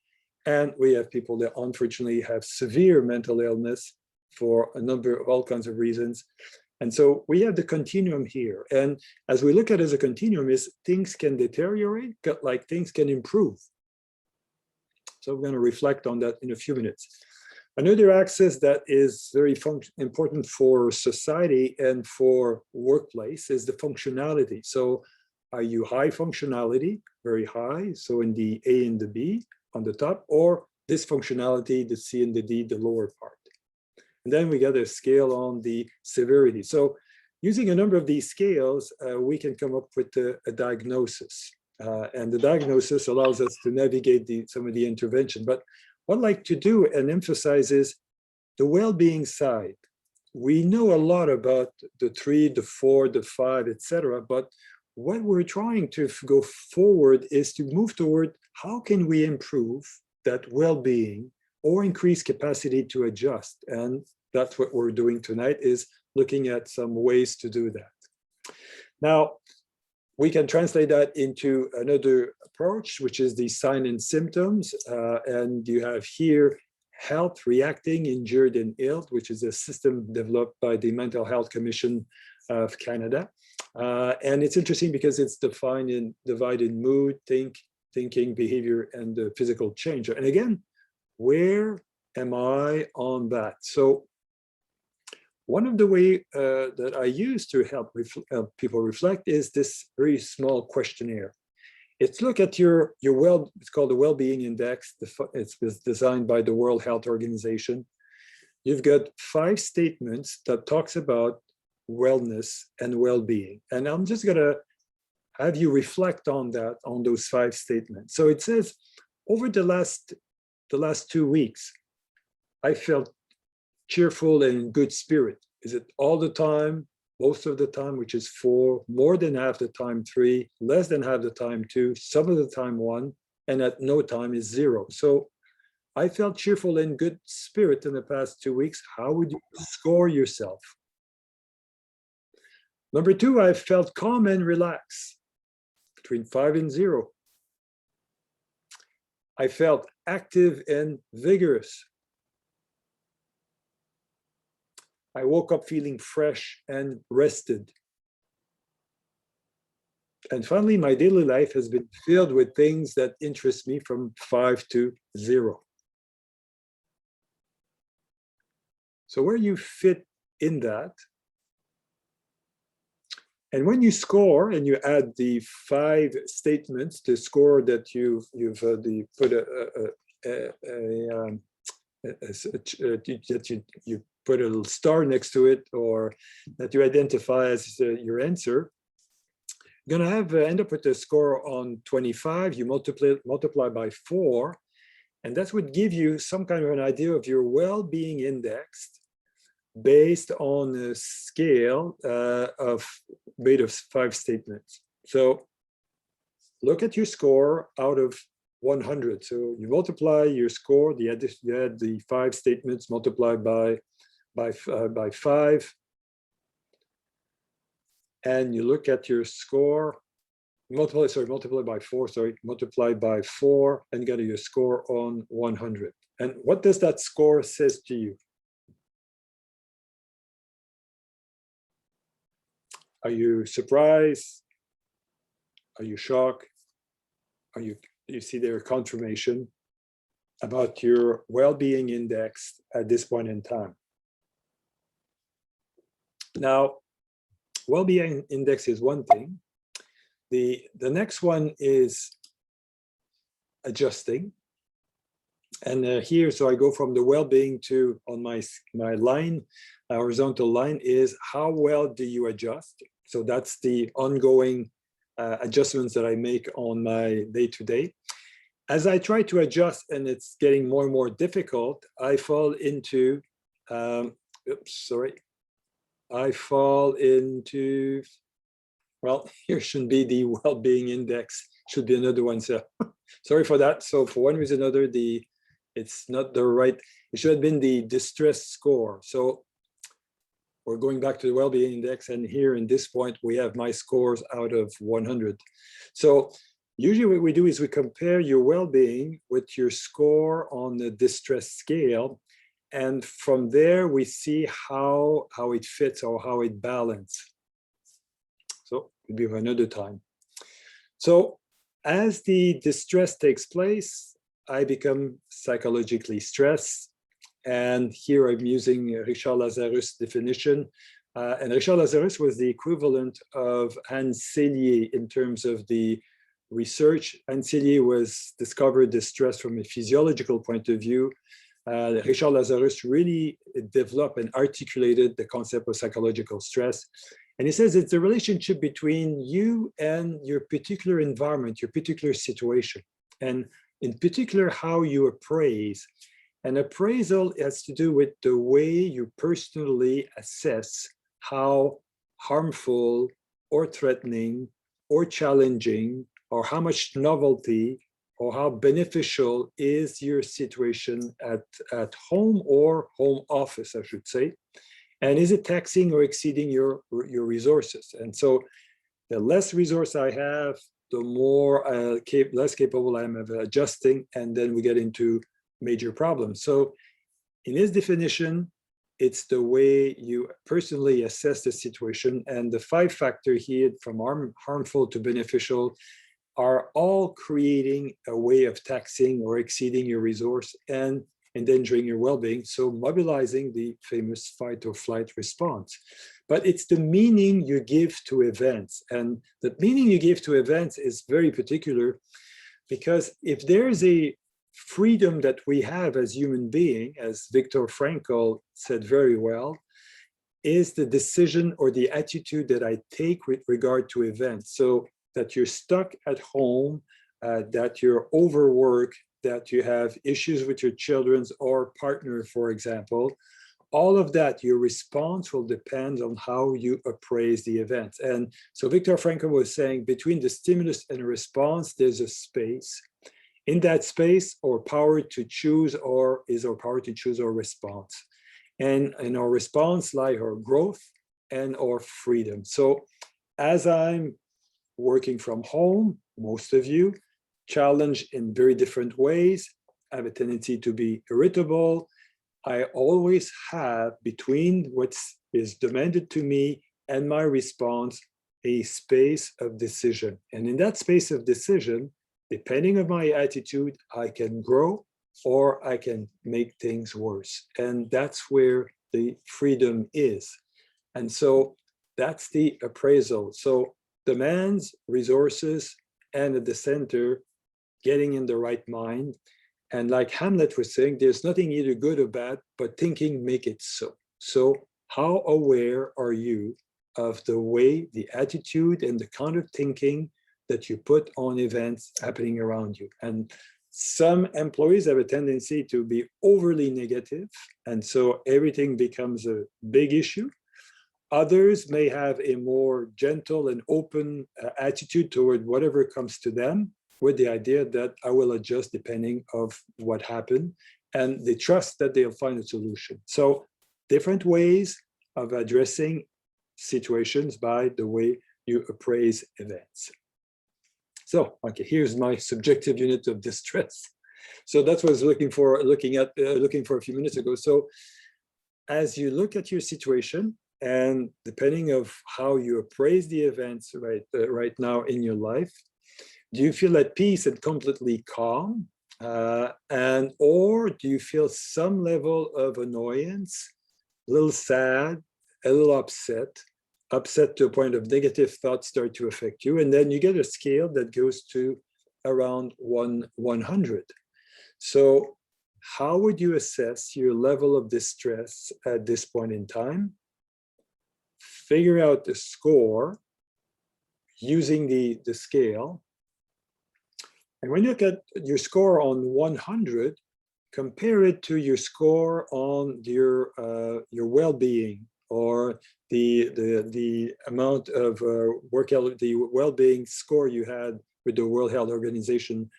and we have people that unfortunately have severe mental illness for a number of all kinds of reasons. And so we have the continuum here. And as we look at it as a continuum, is things can deteriorate, like things can improve. So we're going to reflect on that in a few minutes. Another axis that is very important for society and for workplace is the functionality. So are you high functionality, very high, so in the A and the B on the top, or dysfunctionality, the C and the D, the lower part? And then we get a scale on the severity. So using a number of these scales, we can come up with a diagnosis. And the diagnosis allows us to navigate some of the intervention. But what I'd like to do and emphasize is the well-being side. We know a lot about the 3, the 4, the 5, etc. But what we're trying to go forward is to move toward how can we improve that well-being or increase capacity to adjust. And that's what we're doing tonight, is looking at some ways to do that. Now, we can translate that into another approach, which is the sign and symptoms. And you have here health, reacting, injured, and ill, which is a system developed by the Mental Health Commission of Canada. And it's interesting because it's defined in divided mood, thinking, behavior, and the physical change. And again, where am I on that? So one of the ways that I use to help people reflect is this very small questionnaire. It's look at your it's called the Well-Being Index. It's designed by the World Health Organization. You've got 5 statements that talks about wellness and well-being. And I'm just gonna have you reflect on that, on those 5 statements. So it says, over the last 2 weeks, I felt cheerful and in good spirit. Is it all the time, most of the time, which is 4, more than half the time 3, less than half the time 2, some of the time 1, and at no time is 0. So I felt cheerful and good spirit in the past 2 weeks. How would you score yourself? Number 2, I felt calm and relaxed, between 5 and 0. I felt active and vigorous. I woke up feeling fresh and rested. And finally, my daily life has been filled with things that interest me, from 5 to 0. So where you fit in that. And when you score and you add the 5 statements, the score that you've put you put a little star next to it, or that you identify as your answer, you're going to have end up with a score on 25. You multiply by 4, and that would give you some kind of an idea of your well-being index based on a scale made of 5 statements. So look at your score out of 100. So you multiply your score, you add the 5 statements multiplied by 5, and you look at your score, multiply by 4, multiply by 4, and get your score on 100. And what does that score says to you? Are you surprised? Are you shocked? You see their confirmation about your well-being index at this point in time. Now, well-being index is one thing. The next one is adjusting. And here, so I go from the well-being to, on my line, horizontal line is how well do you adjust? So that's the ongoing adjustments that I make on my day-to-day. As I try to adjust and it's getting more and more difficult, I fall into, well, here shouldn't be the well-being index, should be another one. So sorry for that. So for one reason or another, it's not the right, it should have been the distress score. So we're going back to the well-being index, and here in this point, we have my scores out of 100. So usually what we do is we compare your well-being with your score on the distress scale. And from there, we see how it fits or how it balances. So it'll be another time. So as the distress takes place, I become psychologically stressed. And here I'm using Richard Lazarus' definition. And Richard Lazarus was the equivalent of Hans Selye in terms of the research. Hans Selye was discovered distress from a physiological point of view. Richard Lazarus really developed and articulated the concept of psychological stress. And he says it's the relationship between you and your particular environment, your particular situation, and in particular, how you appraise. An appraisal has to do with the way you personally assess how harmful or threatening or challenging or how much novelty or how beneficial is your situation at home or home office, I should say. And is it taxing or exceeding your resources? And so the less resource I have, the more less capable I am of adjusting, and then we get into major problems. So in his definition, it's the way you personally assess the situation, and the 5 factors here from harmful to beneficial are all creating a way of taxing or exceeding your resource and endangering your well-being, so mobilizing the famous fight or flight response. But it's the meaning you give to events, and the meaning you give to events is very particular, because if there's a freedom that we have as human beings, as Viktor Frankl said very well, is the decision or the attitude that I take with regard to events. So that you're stuck at home, that you're overworked, that you have issues with your children or partner, for example, all of that, your response will depend on how you appraise the event. And so Viktor Frankl was saying between the stimulus and the response, there's a space. In that space, our power to choose is our power to choose our response. And in our response lie our growth and our freedom. So as I'm working from home, most of you, challenged in very different ways, I have a tendency to be irritable. I always have between what is demanded to me and my response, a space of decision. And in that space of decision, depending on my attitude, I can grow or I can make things worse. And that's where the freedom is. And so that's the appraisal. So demands, resources, and at the center, getting in the right mind. And like Hamlet was saying, there's nothing either good or bad, but thinking make it so. So how aware are you of the way, the attitude, and the kind of thinking that you put on events happening around you? And some employees have a tendency to be overly negative, and so everything becomes a big issue. Others may have a more gentle and open attitude toward whatever comes to them, with the idea that I will adjust depending of what happened, and they trust that they'll find a solution. So different ways of addressing situations by the way you appraise events. So, okay, here's my subjective unit of distress. So that's what I was looking for a few minutes ago. So as you look at your situation, and depending of how you appraise the events right now in your life, do you feel at peace and completely calm? Or do you feel some level of annoyance, a little sad, a little upset to a point of negative thoughts start to affect you? And then you get a scale that goes to around 100. So how would you assess your level of distress at this point in time? Figure out the score using the scale. And when you look at your score on 100, compare it to your score on your well-being, or the amount of the well-being score you had with the World Health Organization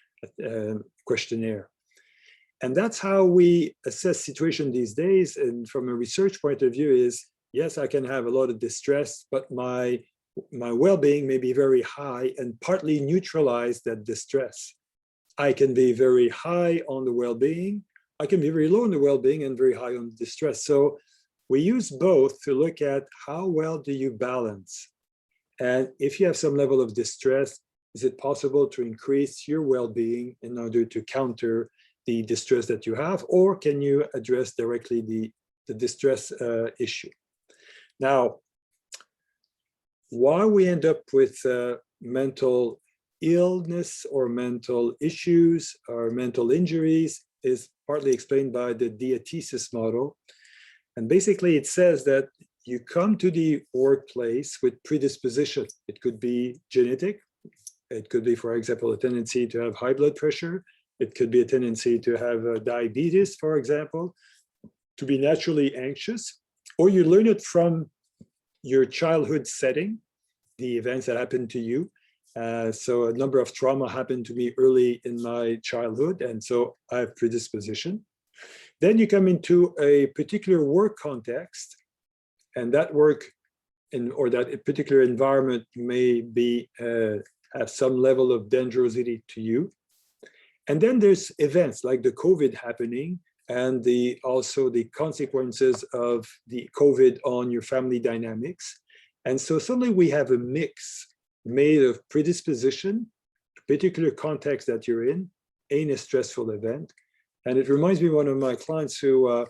questionnaire. And that's how we assess situation these days. And from a research point of view is, yes, I can have a lot of distress, but my well-being may be very high and partly neutralize that distress. I can be very high on the well-being. I can be very low on the well-being and very high on the distress. So we use both to look at how well do you balance. And if you have some level of distress, is it possible to increase your well-being in order to counter the distress that you have, or can you address directly the distress issue? Now, why we end up with mental illness or mental issues or mental injuries is partly explained by the diathesis model. And basically it says that you come to the workplace with predisposition. It could be genetic. It could be, for example, a tendency to have high blood pressure. It could be a tendency to have diabetes, for example, to be naturally anxious, or you learn it from your childhood setting, the events that happened to you. So a number of trauma happened to me early in my childhood, and so I have predisposition. Then you come into a particular work context, and that work or that particular environment may be have some level of dangerosity to you. And then there's events like the COVID happening, and also the consequences of the COVID on your family dynamics. And so suddenly we have a mix made of predisposition, particular context that you're in a stressful event. And it reminds me of one of my clients who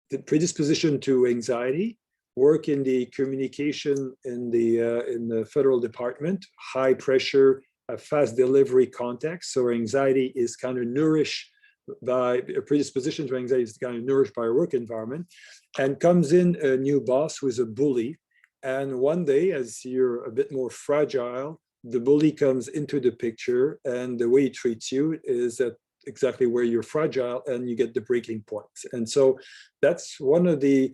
the predisposition to anxiety, work in the communication in the federal department, high pressure, fast delivery context. So anxiety is kind of nourished by a predisposition to anxiety is kind of nourished by a work environment, and comes in a new boss who is a bully. And one day, as you're a bit more fragile, the bully comes into the picture, and the way he treats you is at exactly where you're fragile, and you get the breaking points. And so that's one of the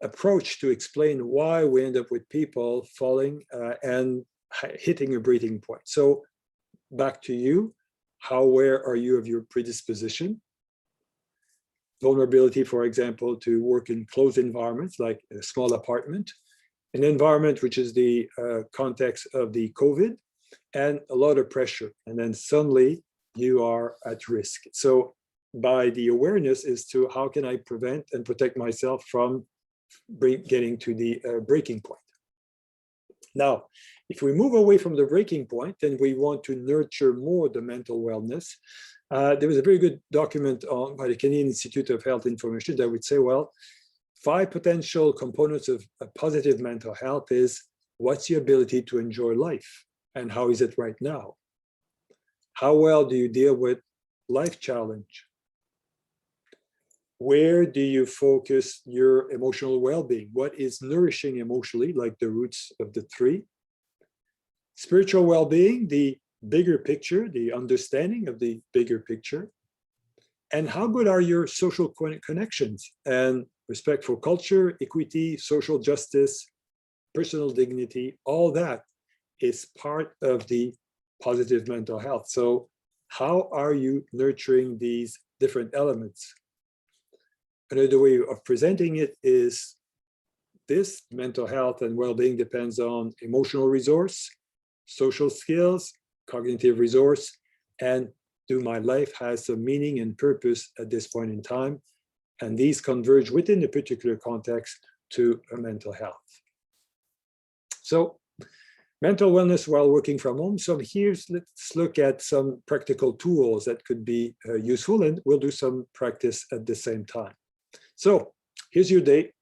approach to explain why we end up with people falling and hitting a breaking point. So back to you. How aware are you of your predisposition? Vulnerability, for example, to work in closed environments like a small apartment, an environment which is the context of the COVID, and a lot of pressure. And then suddenly you are at risk. So by the awareness is to how can I prevent and protect myself from getting to the breaking point. Now, if we move away from the breaking point, then we want to nurture more the mental wellness. There was a very good document by the Canadian Institute of Health Information that would say, well, 5 potential components of a positive mental health is, what's your ability to enjoy life? And how is it right now? How well do you deal with life challenge? Where do you focus your emotional well-being? What is nourishing emotionally, like the roots of the 3? Spiritual well-being, the bigger picture, the understanding of the bigger picture. And how good are your social connections and respect for culture, equity, social justice, personal dignity? All that is part of the positive mental health. So how are you nurturing these different elements? Another way of presenting it is this: mental health and well-being depends on emotional resource, social skills, cognitive resource, and do my life has some meaning and purpose at this point in time? And these converge within a particular context to a mental health. So mental wellness while working from home. So let's look at some practical tools that could be useful, and we'll do some practice at the same time. So here's your day,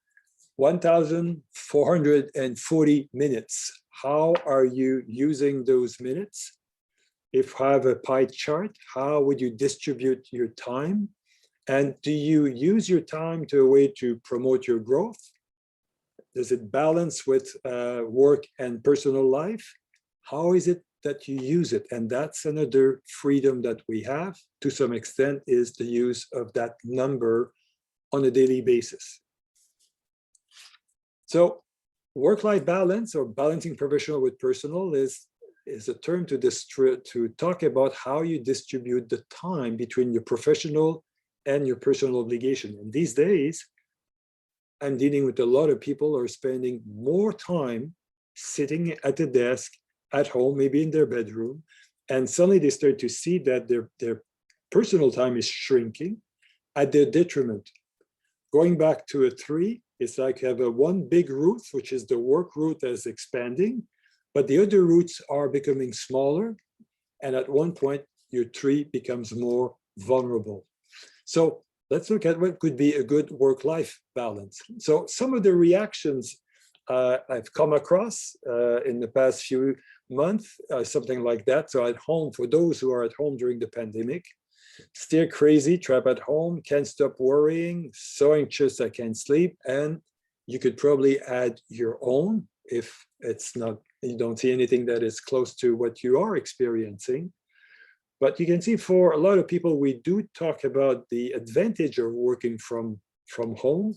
1,440 minutes. How are you using those minutes? If you have a pie chart, how would you distribute your time? And do you use your time to a way to promote your growth? Does it balance with work and personal life? How is it that you use it? And that's another freedom that we have to some extent, is the use of that number on a daily basis. So work-life balance, or balancing professional with personal, is a term to talk about how you distribute the time between your professional and your personal obligation. And these days, I'm dealing with a lot of people who are spending more time sitting at a desk at home, maybe in their bedroom, and suddenly they start to see that their personal time is shrinking at their detriment. Going back to a 3, it's like you have a one big root, which is the work root that is expanding, but the other roots are becoming smaller. And at one point, your tree becomes more vulnerable. So let's look at what could be a good work-life balance. So some of the reactions I've come across in the past few months, something like that. So at home, for those who are at home during the pandemic, still crazy, trapped at home, can't stop worrying, so anxious I can't sleep. And you could probably add your own if it's not, you don't see anything that is close to what you are experiencing. But you can see for a lot of people, we do talk about the advantage of working from home,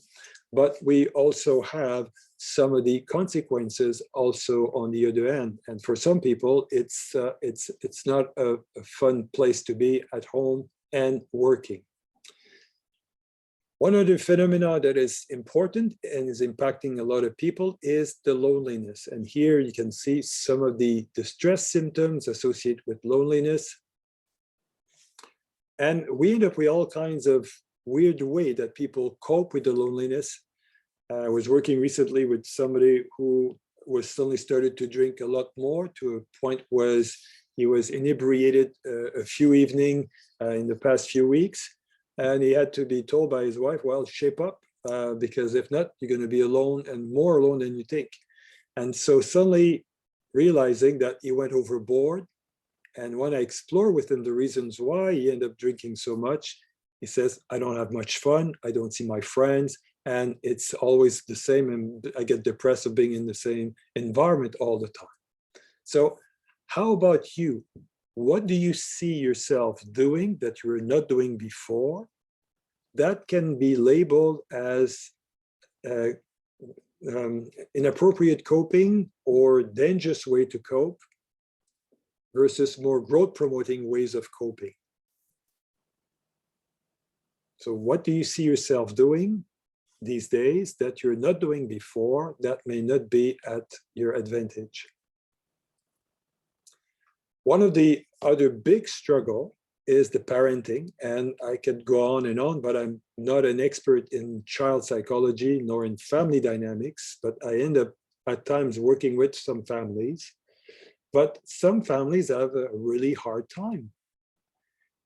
but we also have some of the consequences also on the other end. And for some people, it's not a fun place to be at home and working. One other phenomenon that is important and is impacting a lot of people is the loneliness. And here you can see some of the distress symptoms associated with loneliness. And we end up with all kinds of weird way that people cope with the loneliness. I was working recently with somebody who was suddenly started to drink a lot more, to a point where he was inebriated a few evenings in the past few weeks. And he had to be told by his wife, well, shape up, because if not, you're going to be alone, and more alone than you think. And so suddenly realizing that he went overboard. And when I explore with him the reasons why he ended up drinking so much, he says, I don't have much fun, I don't see my friends, and it's always the same, and I get depressed of being in the same environment all the time. So how about you? What do you see yourself doing that you were not doing before? That can be labeled as inappropriate coping or dangerous way to cope, versus more growth-promoting ways of coping. So what do you see yourself doing these days that you're not doing before that may not be at your advantage? One of the other big struggle is the parenting, and I could go on and on, but I'm not an expert in child psychology nor in family dynamics, but I end up at times working with some families. But some families have a really hard time.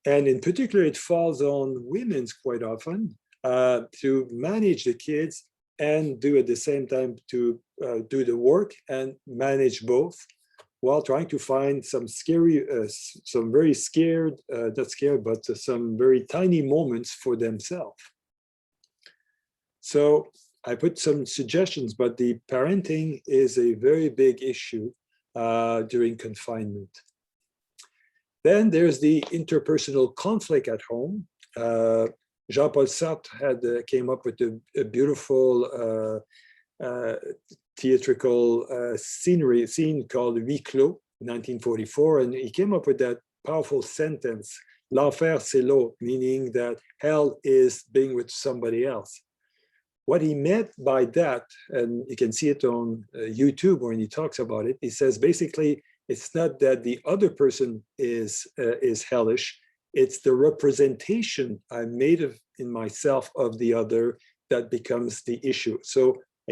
And in particular, it falls on women quite often to manage the kids and do at the same time to do the work and manage both, while trying to find some scary, some very scared, not scared, but some very tiny moments for themselves. So I put some suggestions, but the parenting is a very big issue during confinement. Then there's the interpersonal conflict at home. Jean-Paul Sartre came up with a beautiful theatrical scene called Huis Clos in 1944, and he came up with that powerful sentence, "L'enfer c'est l'autre," meaning that hell is being with somebody else. What he meant by that, and you can see it on YouTube when he talks about it, he says basically it's not that the other person is hellish, it's the representation I made of in myself of the other that becomes the issue. So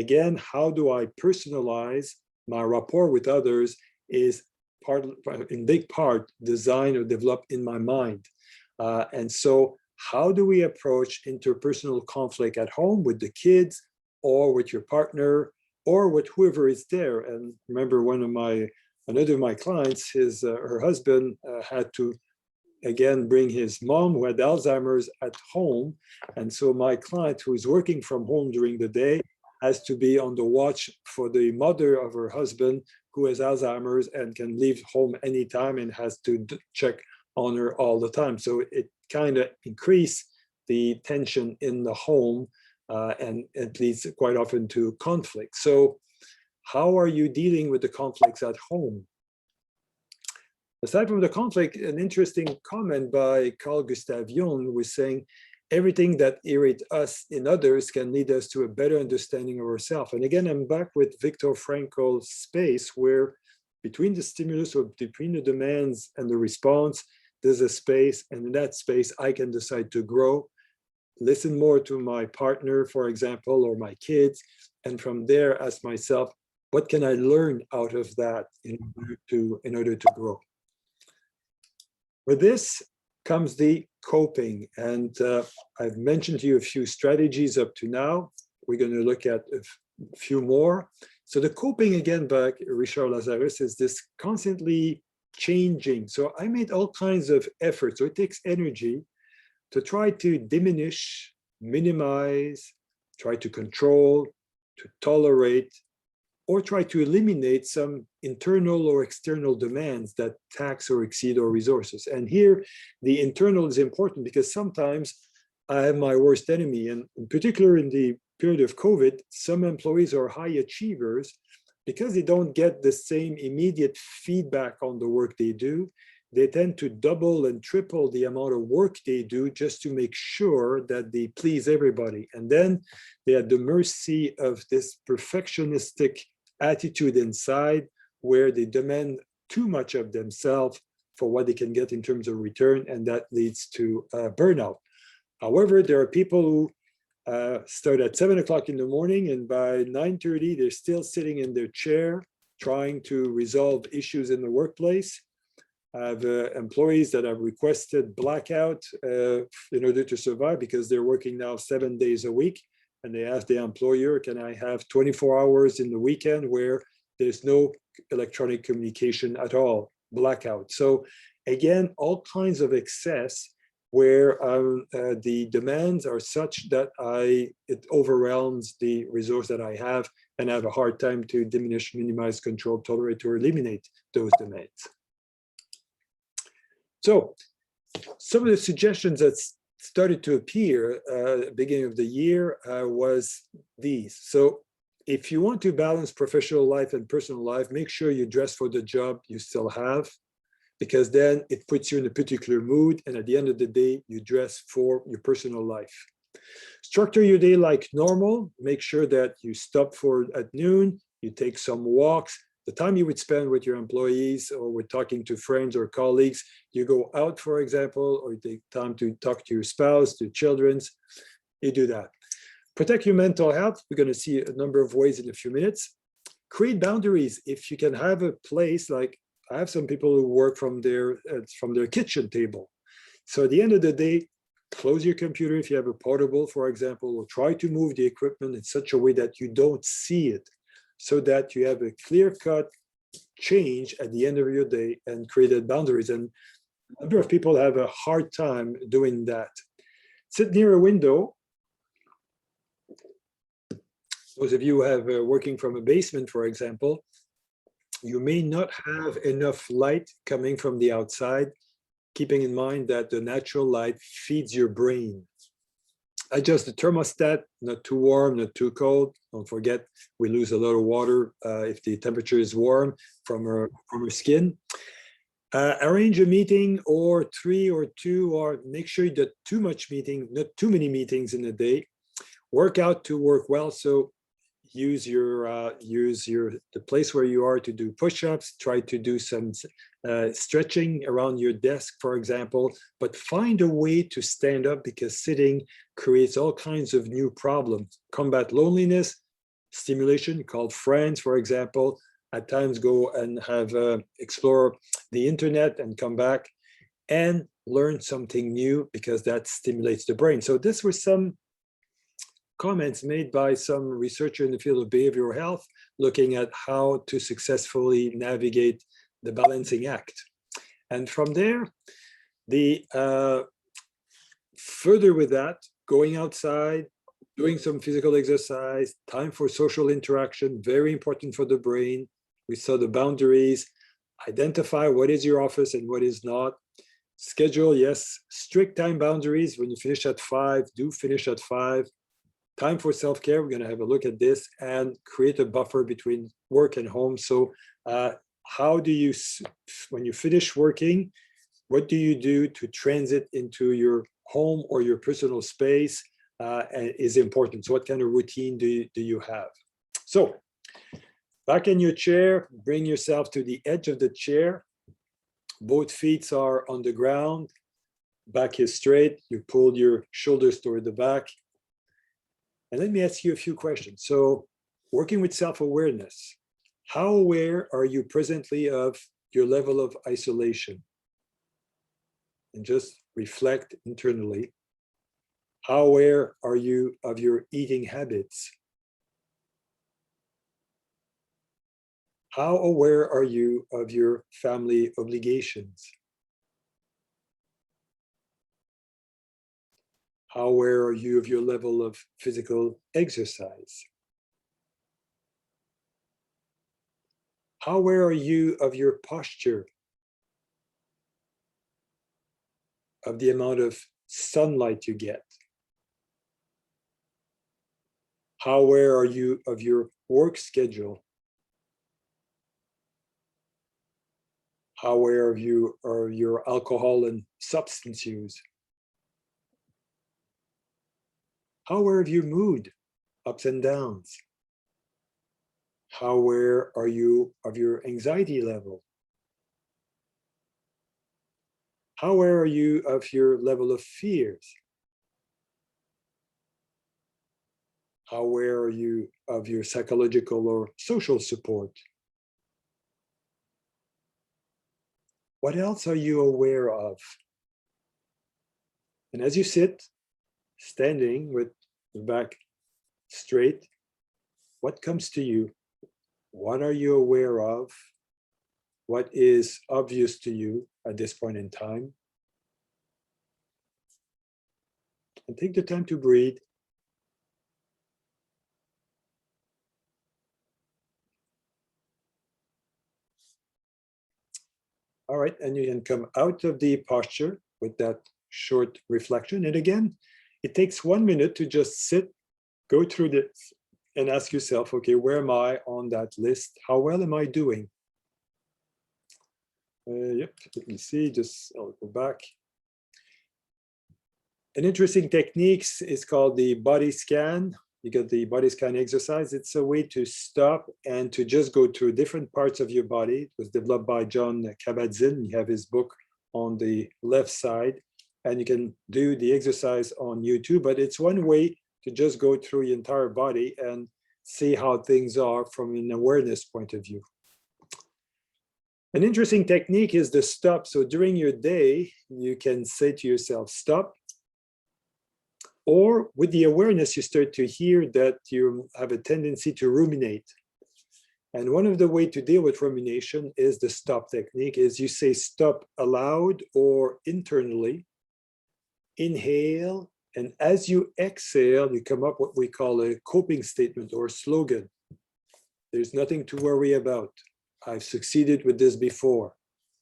again, how do I personalize my rapport with others is in big part designed or developed in my mind. And so how do we approach interpersonal conflict at home with the kids or with your partner or with whoever is there? And remember, another of my clients, her husband had to again bring his mom who had Alzheimer's at home. And so my client, who is working from home during the day, has to be on the watch for the mother of her husband who has Alzheimer's and can leave home anytime and has to check on her all the time. So it kind of increased the tension in the home and it leads quite often to conflict. So how are you dealing with the conflicts at home? Aside from the conflict, an interesting comment by Carl Gustav Jung was saying, everything that irritates us in others can lead us to a better understanding of ourselves. And again, I'm back with Viktor Frankl's space, where between the stimulus or between the demands and the response, there's a space, and in that space, I can decide to grow, listen more to my partner, for example, or my kids, and from there ask myself, what can I learn out of that in order to grow? With this comes the coping, and I've mentioned to you a few strategies up to now. We're going to look at a few more. So the coping, again, by Richard Lazarus, is this constantly changing. So I made all kinds of efforts. So it takes energy to try to diminish, minimize, try to control, to tolerate, or try to eliminate some internal or external demands that tax or exceed our resources. And here, the internal is important because sometimes I have my worst enemy. And in particular, in the period of COVID, some employees are high achievers because they don't get the same immediate feedback on the work they do. They tend to double and triple the amount of work they do just to make sure that they please everybody. And then they're at the mercy of this perfectionistic attitude inside where they demand too much of themselves for what they can get in terms of return, and that leads to burnout. However, there are people who start at 7 o'clock in the morning, and by 9:30, they're still sitting in their chair trying to resolve issues in the workplace. I have employees that have requested blackout in order to survive because they're working now 7 days a week. And they ask the employer, can I have 24 hours in the weekend where there's no electronic communication at all, blackout. So again, all kinds of excess where the demands are such that it overwhelms the resource that I have, and I have a hard time to diminish, minimize, control, tolerate, or eliminate those demands. So some of the suggestions that's started to appear at the beginning of the year was these. So if you want to balance professional life and personal life, make sure you dress for the job you still have, because then it puts you in a particular mood. And at the end of the day, you dress for your personal life. Structure your day like normal. Make sure that you stop at noon, you take some walks. The time you would spend with your employees or with talking to friends or colleagues, you go out, for example, or you take time to talk to your spouse, to children, you do that. Protect your mental health. We're going to see a number of ways in a few minutes. Create boundaries. If you can have a place, like I have some people who work from their kitchen table. So at the end of the day, close your computer if you have a portable, for example, or try to move the equipment in such a way that you don't see it, so that you have a clear-cut change at the end of your day and created boundaries. And a number of people have a hard time doing that. Sit near a window. Those of you who have working from a basement, for example, you may not have enough light coming from the outside, keeping in mind that the natural light feeds your brain. Adjust the thermostat, not too warm, not too cold. Don't forget, we lose a lot of water if the temperature is warm from our skin. Arrange a meeting or 3 or 2, or make sure that not too many meetings in a day. Work out to work well. So use the place where you are to do push-ups. Try to do some stretching around your desk, for example, but find a way to stand up, because sitting creates all kinds of new problems. Combat loneliness, stimulation, called friends, for example. At times go and have explore the internet and come back and learn something new, because that stimulates the brain. So this was some comments made by some researcher in the field of behavioral health, looking at how to successfully navigate the balancing act. And from there, further with that, going outside, doing some physical exercise, time for social interaction, very important for the brain. We saw the boundaries, identify what is your office and what is not. Schedule, yes, strict time boundaries. When you finish at 5, do finish at 5. Time for self-care, we're going to have a look at this, and create a buffer between work and home. So how do you, when you finish working, what do you do to transit into your home or your personal space is important. So what kind of routine do you have? So back in your chair, bring yourself to the edge of the chair. Both feet are on the ground. Back is straight. You pull your shoulders toward the back. And let me ask you a few questions. So working with self-awareness, how aware are you presently of your level of isolation? And just reflect internally. How aware are you of your eating habits? How aware are you of your family obligations? How aware are you of your level of physical exercise? How aware are you of your posture? Of the amount of sunlight you get? How aware are you of your work schedule? How aware of you are your alcohol and substance use? How aware of your mood, ups and downs? How aware are you of your anxiety level? How aware are you of your level of fears? How aware are you of your psychological or social support? What else are you aware of? And as you sit, standing with the back straight, what comes to you? What are you aware of? What is obvious to you at this point in time? And take the time to breathe. All right, and you can come out of the posture with that short reflection. And again, it takes 1 minute to just sit, go through this, and ask yourself, okay, where am I on that list? How well am I doing? Yep, let me see, I'll go back. An interesting technique is called the body scan. You get the body scan exercise. It's a way to stop and to just go through different parts of your body. It was developed by John Kabat-Zinn. You have his book on the left side, and you can do the exercise on YouTube, but it's one way to just go through your entire body and see how things are from an awareness point of view. An interesting technique is the stop. So during your day, you can say to yourself, stop, Or with the awareness, you start to hear that you have a tendency to ruminate. And one of the ways to deal with rumination is the stop technique, is you say stop aloud or internally, inhale, and as you exhale, you come up what we call a coping statement or slogan. There's nothing to worry about. I've succeeded with this before.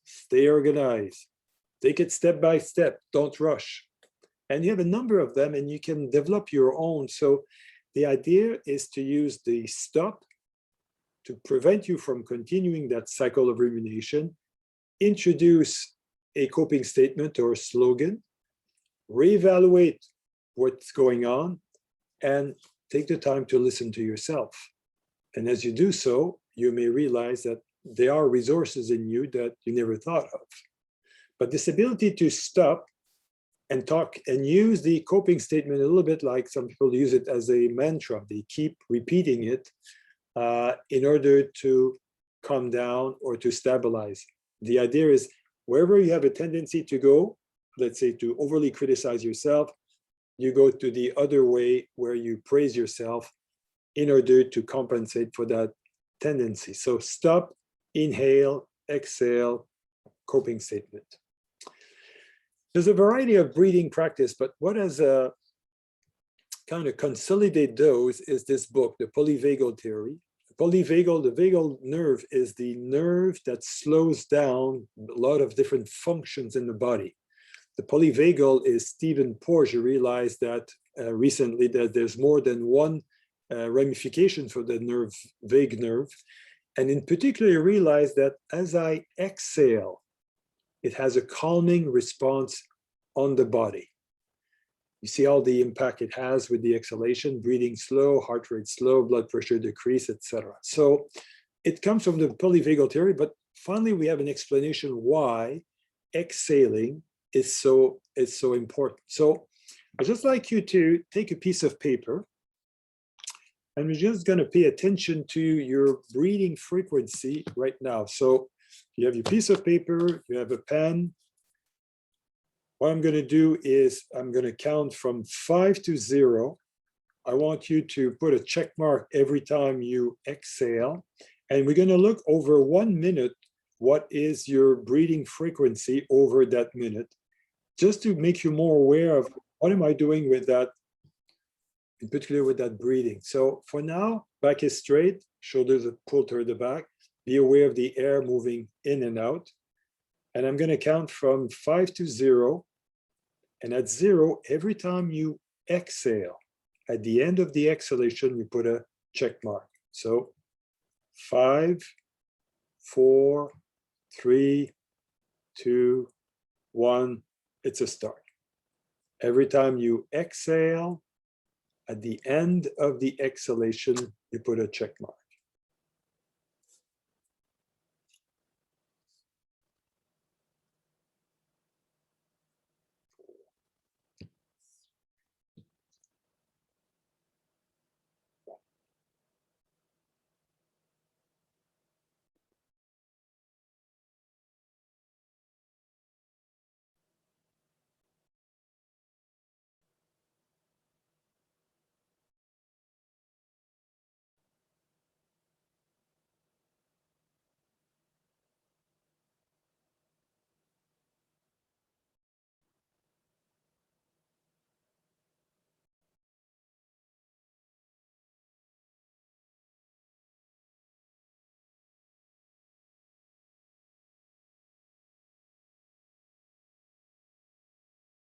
Stay organized. Take it step by step. Don't rush. And you have a number of them and you can develop your own. So the idea is to use the stop to prevent you from continuing that cycle of rumination, introduce a coping statement or slogan, reevaluate what's going on, and take the time to listen to yourself. And as you do so, you may realize that there are resources in you that you never thought of. But this ability to stop and talk and use the coping statement a little bit like some people use it as a mantra. They keep repeating it in order to calm down or to stabilize. The idea is wherever you have a tendency to go, let's say to overly criticize yourself, you go to the other way where you praise yourself in order to compensate for that tendency. So stop, inhale, exhale, coping statement. There's a variety of breathing practice, but what has kind of consolidate those is this book, The Polyvagal Theory. The vagal nerve is the nerve that slows down a lot of different functions in the body. The polyvagal is Stephen Porges realized that recently that there's more than one ramification for the nerve, vague nerve. And in particular, you realize that as I exhale, it has a calming response on the body. You see all the impact it has with the exhalation, breathing slow, heart rate slow, blood pressure decrease, etc. So it comes from the polyvagal theory, but finally we have an explanation why exhaling is so important. So I'd just like you to take a piece of paper and we're just going to pay attention to your breathing frequency right now. So you have your piece of paper, you have a pen. What I'm going to do is I'm going to count from 5 to 0. I want you to put a check mark every time you exhale. And we're going to look over 1 minute, what is your breathing frequency over that minute, just to make you more aware of what am I doing with that, in particular with that breathing. So for now, back is straight, shoulders are pulled toward the back. Be aware of the air moving in and out. And I'm going to count from 5 to 0. And at 0, every time you exhale, at the end of the exhalation, you put a check mark. So 5, 4, 3, 2, 1, it's a start. Every time you exhale, at the end of the exhalation, you put a check mark.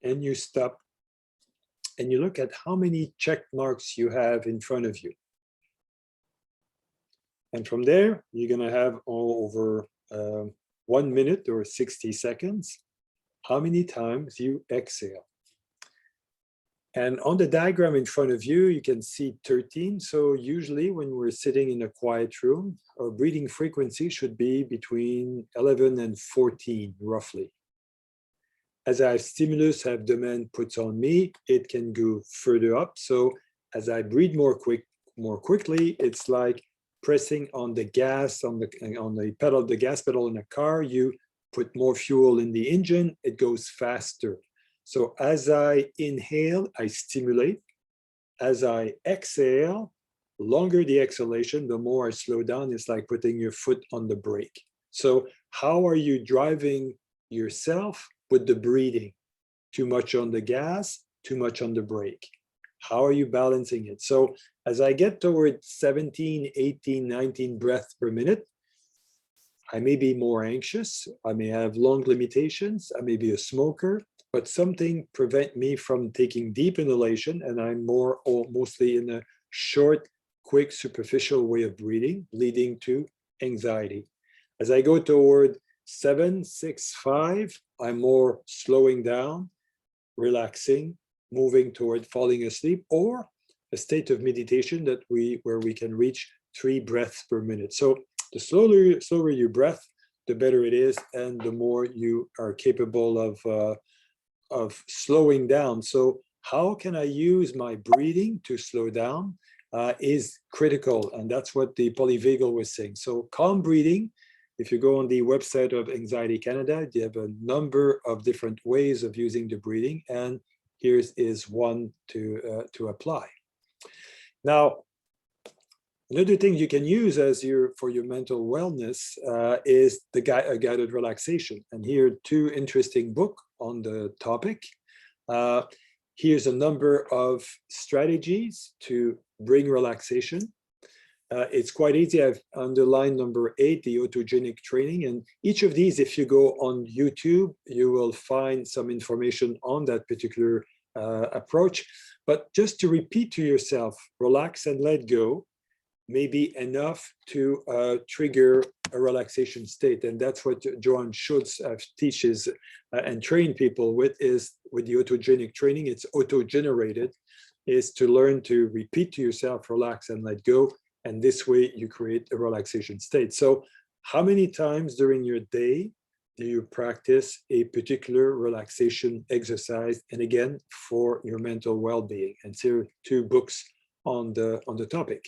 And you stop and you look at how many check marks you have in front of you. And from there, you're going to have all over 1 minute or 60 seconds, how many times you exhale. And on the diagram in front of you, you can see 13. So usually when we're sitting in a quiet room, our breathing frequency should be between 11 and 14, roughly. As I have stimulus, have demand puts on me, it can go further up. So as I breathe more quickly, it's like pressing on the gas, on the pedal, the gas pedal in a car. You put more fuel in the engine, it goes faster. So as I inhale, I stimulate. As I exhale, longer the exhalation, the more I slow down. It's like putting your foot on the brake. So how are you driving yourself with the breathing? Too much on the gas, too much on the brake. How are you balancing it? So as I get toward 17, 18, 19 breaths per minute, I may be more anxious. I may have lung limitations. I may be a smoker, but something prevent me from taking deep inhalation, and I'm more or mostly in a short, quick, superficial way of breathing, leading to anxiety. As I go toward 7, 6, 5, I'm more slowing down, relaxing, moving toward falling asleep, or a state of meditation where we can reach 3 breaths per minute. So the slower your breath, the better it is, and the more you are capable of slowing down. So how can I use my breathing to slow down is critical, and that's what the polyvagal was saying. So calm breathing, if you go on the website of Anxiety Canada, they have a number of different ways of using the breathing, and here's is one to apply. Now, another thing you can use for your mental wellness is the guided relaxation. And here are 2 interesting books on the topic. Here's a number of strategies to bring relaxation. It's quite easy. I've underlined number 8, the autogenic training. And each of these, if you go on YouTube, you will find some information on that particular approach. But just to repeat to yourself, relax and let go, may be enough to trigger a relaxation state. And that's what Johann Schultz teaches and train people with the autogenic training. It's auto-generated, is to learn to repeat to yourself, relax and let go. And this way you create a relaxation state. So how many times during your day do you practice a particular relaxation exercise? And again, for your mental well-being. And here are 2 books on the topic.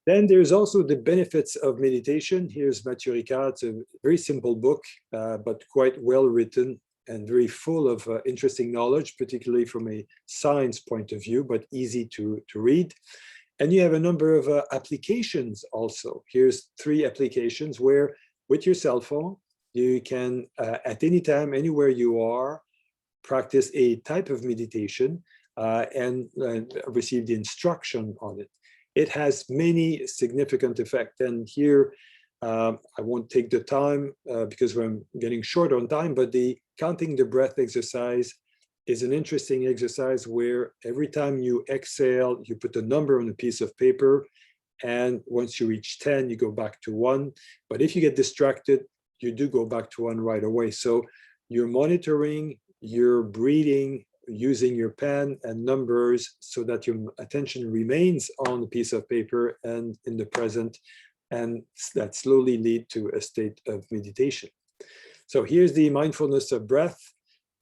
Then there's also the benefits of meditation. Here's Mathieu Ricard. It's a very simple book, but quite well written and very full of interesting knowledge, particularly from a science point of view, but easy to read. And you have a number of applications also. Here's 3 applications where with your cell phone, you can, at any time, anywhere you are, practice a type of meditation and receive the instruction on it. It has many significant effects. And here, I won't take the time because I'm getting short on time, but the counting the breath exercise is an interesting exercise where every time you exhale, you put a number on a piece of paper. And once you reach 10, you go back to 1. But if you get distracted, you do go back to 1 right away. So you're monitoring your breathing using your pen and numbers so that your attention remains on a piece of paper and in the present, and that slowly lead to a state of meditation. So here's the mindfulness of breath.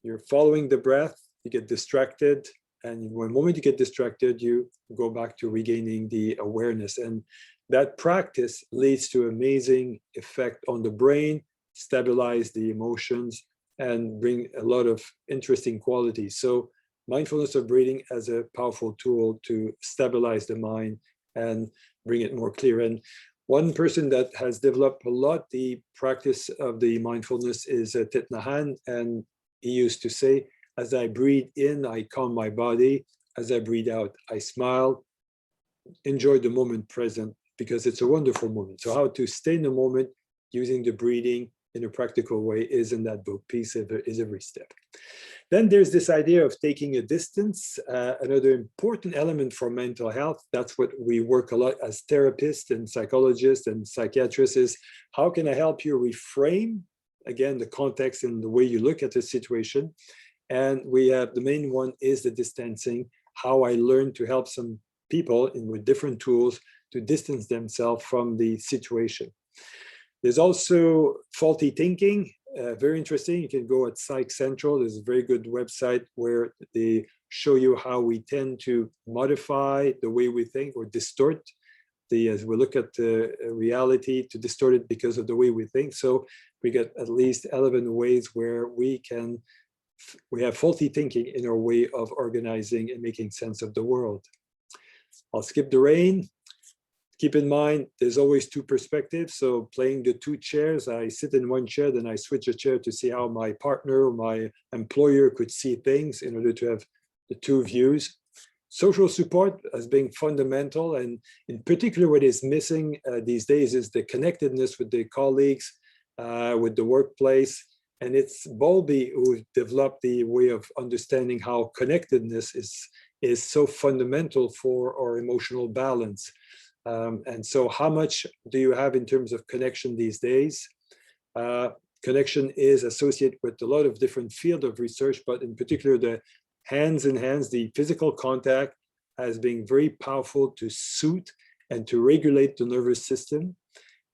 You're following the breath, you get distracted, and one moment you get distracted, you go back to regaining the awareness. And that practice leads to amazing effect on the brain, stabilize the emotions, and bring a lot of interesting qualities. So mindfulness of breathing as a powerful tool to stabilize the mind and bring it more clear. And one person that has developed a lot the practice of the mindfulness is Thich Nhat Hanh, and he used to say, as I breathe in, I calm my body. As I breathe out, I smile. Enjoy the moment present because it's a wonderful moment. So how to stay in the moment using the breathing in a practical way is in that book, Peace is Every Step. Then there's this idea of taking a distance, another important element for mental health. That's what we work a lot as therapists and psychologists and psychiatrists is, how can I help you reframe, again, the context and the way you look at the situation. And we have, the main one is the distancing, how I learn to help some people with different tools to distance themselves from the situation. There's also faulty thinking, very interesting. You can go at Psych Central. There's a very good website where they show you how we tend to modify the way we think or distort as we look at the reality, to distort it because of the way we think. So we get at least 11 ways where we can we have faulty thinking in our way of organizing and making sense of the world. I'll skip the rain. Keep in mind, there's always two perspectives. So playing the two chairs, I sit in one chair, then I switch a chair to see how my partner or my employer could see things in order to have the two views. Social support as being fundamental, and in particular what is missing these days is the connectedness with the colleagues, with the workplace. And it's Bowlby who developed the way of understanding how connectedness is so fundamental for our emotional balance. And so how much do you have in terms of connection these days? Connection is associated with a lot of different fields of research, but in particular the hands in hands, the physical contact as being very powerful to soothe and to regulate the nervous system,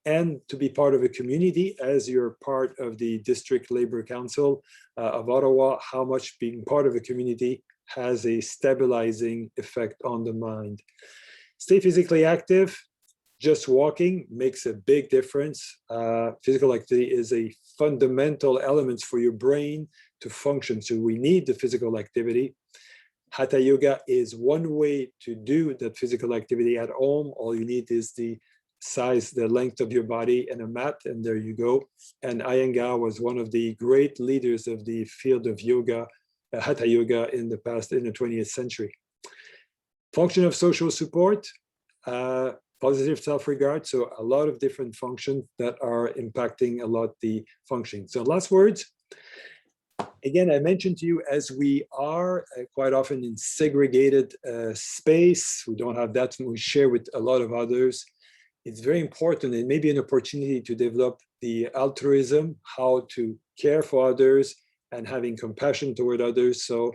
and to be part of a community as you're part of the District Labour Council of Ottawa, how much being part of a community has a stabilizing effect on the mind. Stay physically active. Just walking makes a big difference. Physical activity is a fundamental element for your brain to function. So we need the physical activity. Hatha yoga is one way to do that physical activity at home. All you need is the size, the length of your body and a mat, and there you go. And Iyengar was one of the great leaders of the field of yoga, Hatha yoga in the 20th century. Function of social support, positive self-regard. So a lot of different functions that are impacting a lot the functioning. So last words. Again, I mentioned to you, as we are quite often in segregated space, we don't have that we share with a lot of others. It's very important and maybe an opportunity to develop the altruism, how to care for others and having compassion toward others. So,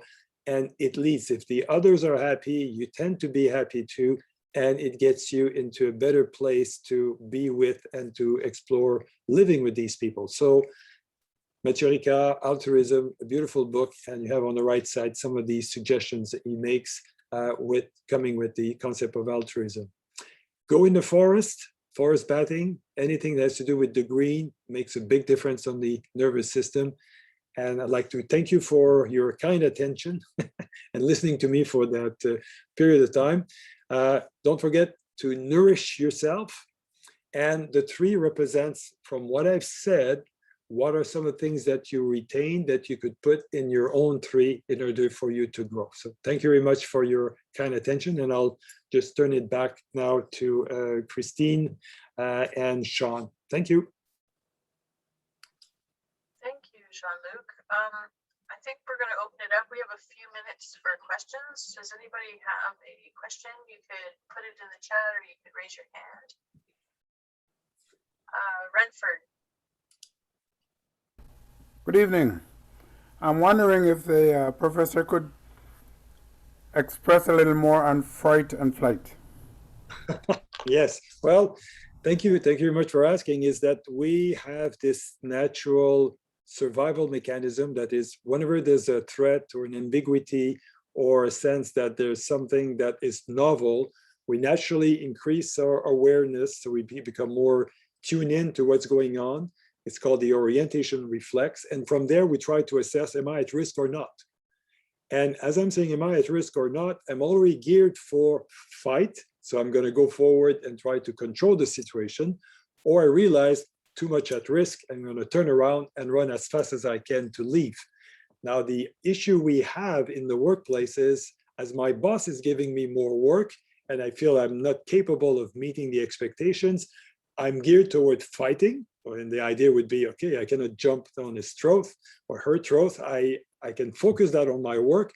and it leads, if the others are happy, you tend to be happy too, and it gets you into a better place to be with and to explore living with these people. So Maturika, Altruism, a beautiful book, and you have on the right side some of these suggestions that he makes with coming with the concept of altruism. Go in the forest bathing, anything that has to do with the green makes a big difference on the nervous system. And I'd like to thank you for your kind attention and listening to me for that period of time. Don't forget to nourish yourself. And the tree represents, from what I've said, what are some of the things that you retain that you could put in your own tree in order for you to grow. So thank you very much for your kind attention. And I'll just turn it back now to Christine and Sean. Thank you. Thank you, Jean-Luc. I think we're going to open it up. We have a few minutes for questions. Does anybody have a question? You could put it in the chat or you could raise your hand. Renford. Good evening. I'm wondering if the professor could express a little more on fright and flight. Yes, well, thank you very much for asking. Is that we have this natural survival mechanism that is, whenever there's a threat or an ambiguity or a sense that there's something that is novel, we naturally increase our awareness, so we become more tuned in to what's going on. It's called the orientation reflex. And from there, we try to assess, am I at risk or not? And as I'm saying, am I at risk or not? I'm already geared for fight. So I'm going to go forward and try to control the situation. Or I realize too much at risk. I'm going to turn around and run as fast as I can to leave. Now, the issue we have in the workplace is, as my boss is giving me more work and I feel I'm not capable of meeting the expectations, I'm geared toward fighting. And the idea would be, okay, I cannot jump on his throat or her throat. I can focus that on my work,